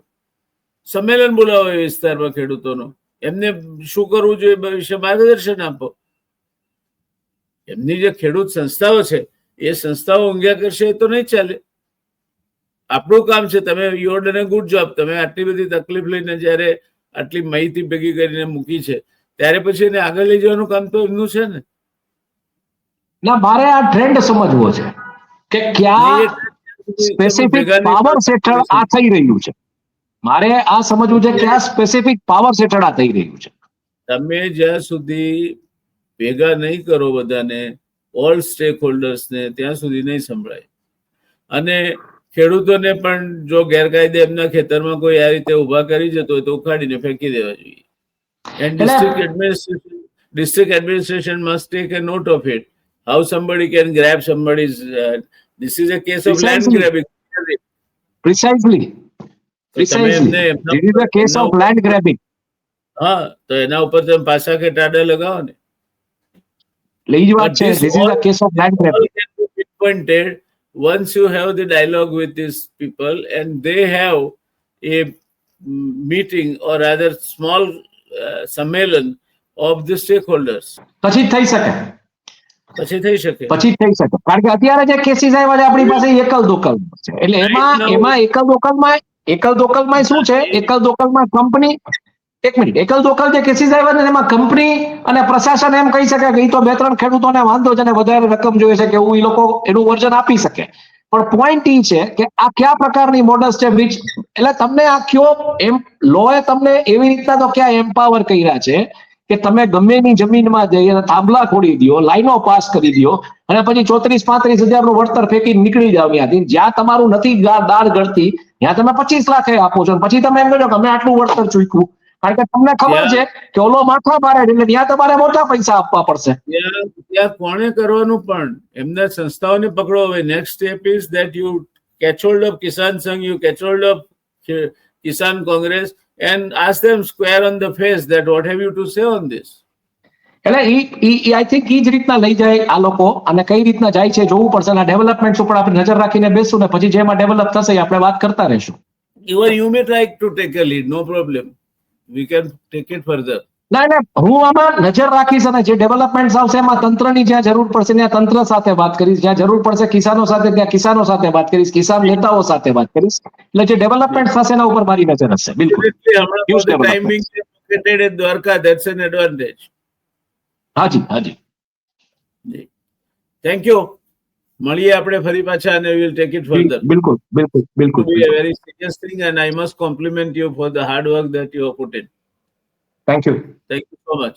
સંમેલન બોલાવો એ વિસ્તારમાં ખેડૂતોનો, એમને શું કરવું જોઈએ એ વિશે માર્ગદર્શન આપો. એમની જે ખેડૂત સંસ્થાઓ છે એ સંસ્થાઓ ઊંઘ્યા કરશે તો નહીં ચાલે. આપણું કામ છે, તમે you done A good job. તમે આટલી બધી તકલીફ લઈને જયારે આટલી માહિતી ભેગી કરીને મૂકી છે ત્યારે પછી એને આગળ લઈ જવાનું કામ તો એમનું છે ને. ના, મારે આ ટ્રેન્ડ સમજવો છે કે ક્યાં સ્પેસિફિક પાવર્સ હેઠળ આ થઈ રહ્યું છે. મારે આ સમજવું છે કે આ સ્પેસિફિક પાવર્સ હેઠળ આ થઈ રહ્યું છે. તમે જ્યાં સુધી ભેગા નહીં કરો બધાને, ઓલ સ્ટેક હોલ્ડર્સને, ત્યાં સુધી નહીં સંભળાય. અને ખેડૂતોને પણ જો ગેરકાયદે એમના ખેતરમાં કોઈ આ રીતે ઉભા કરી જતો હોય તો ઉખાડીને ફેંકી દેવા જોઈએ. And district administration must take a note of it. How somebody can grab somebody's. This is a case of land grabbing. Precisely. This is a case of land grabbing. હા, તો એના ઉપર તમે પાછા કે ટાડા લગાવો ને. એ જ વાત છે. This is a case of land grabbing. Pinpointed once you have the dialogue with these people and they have a meeting or rather small સંમેલન ઓફ ધ સ્ટેક હોલ્ડર્સ, પછી થઈ શકે. કારણ કે અત્યારે જે કેસીસ આવ્યા છે આપણી પાસે એકલ દોકલ છે. એટલે એમાં એકલ દોકલમાં શું છે? એકલ દોકલમાં કંપની, એક મિનિટ, એકલ દોકલ જે કેસીસ આવ્યા છે એમાં કંપની અને પ્રશાસન એમ કહી શકે કે એ તો 2-3 ખેડૂતોને વાંધો છે અને વધારે રકમ જોઈએ છે કે એવું એ લોકો એનું વર્જન આપી શકે. પણ પોઈન્ટ એ છે કે આ કયા પ્રકારની મોડલ્સ છે એટલે તમને આ કયો એમ લોએ તમને એવી રીતના તો ક્યાં એમ્પાવર કર્યા છે કે તમે ગમેની જમીનમાં જઈ અને થાંભલા ખોડી દો, લાઈનો પાસ કરી દો અને પછી 34-35 હજારનું વળતર ફેંકી નીકળી જાવ ત્યાંથી. જ્યાં તમારું નથી દાળ ગળતી ત્યાં તમે 25 લાખ આપો છો, પછી તમે એમ કહો કે અમે આટલું વળતર ચૂક્યું. કારણ કે તમને ખબર છે કે ઓલો માથા મારે એટલે ત્યાં તમારે મોટા પૈસા આપવા પડશે. ત્યાં કોણે કરવાનું? પણ એમના સંસ્થાઓને પકડો. હવે next step is that you catch hold of Kisan Sangh, you catch hold of Kisan Congress and ask them square on the face that what have you to say on this. એટલે આઈ થિંક એ જ રીતના લઈ જાય આ લોકો અને કઈ રીતના જાય છે જોવું પડશે. અને ડેવલપમેન્ટ ઉપર આપણે નજર રાખીને બેસું ને પછી જેમાં ડેવલપ થશે આપણે વાત કરતા રહીશું. You may try to take a lead, no problem. We can take it further. ના, હું આમાં નજર રાખીશ અને જે ડેવલપમેન્ટ આવશે એમાં તંત્રની જ્યાં જરૂર પડશે ત્યાં તંત્ર સાથે વાત કરીશ, જ્યાં જરૂર પડશે કિસાનો સાથે ત્યાં કિસાનો સાથે વાત કરીશ, કિસાન નેતાઓ સાથે વાત કરીશ. એટલે જે ડેવલપમેન્ટ થશે એના ઉપર મારી નજર હશે. બિલકુલ. Dwarka, that's an advantage. હાજી હાજી. જી, થેન્ક યુ. મળીએ આપણે ફરી પાછા અને we'll take it further. બિલકુલ બિલકુલ It બિલકુલ will be a very serious thing and I must compliment you for the hard work that you have put in. Thank you. Thank you so much.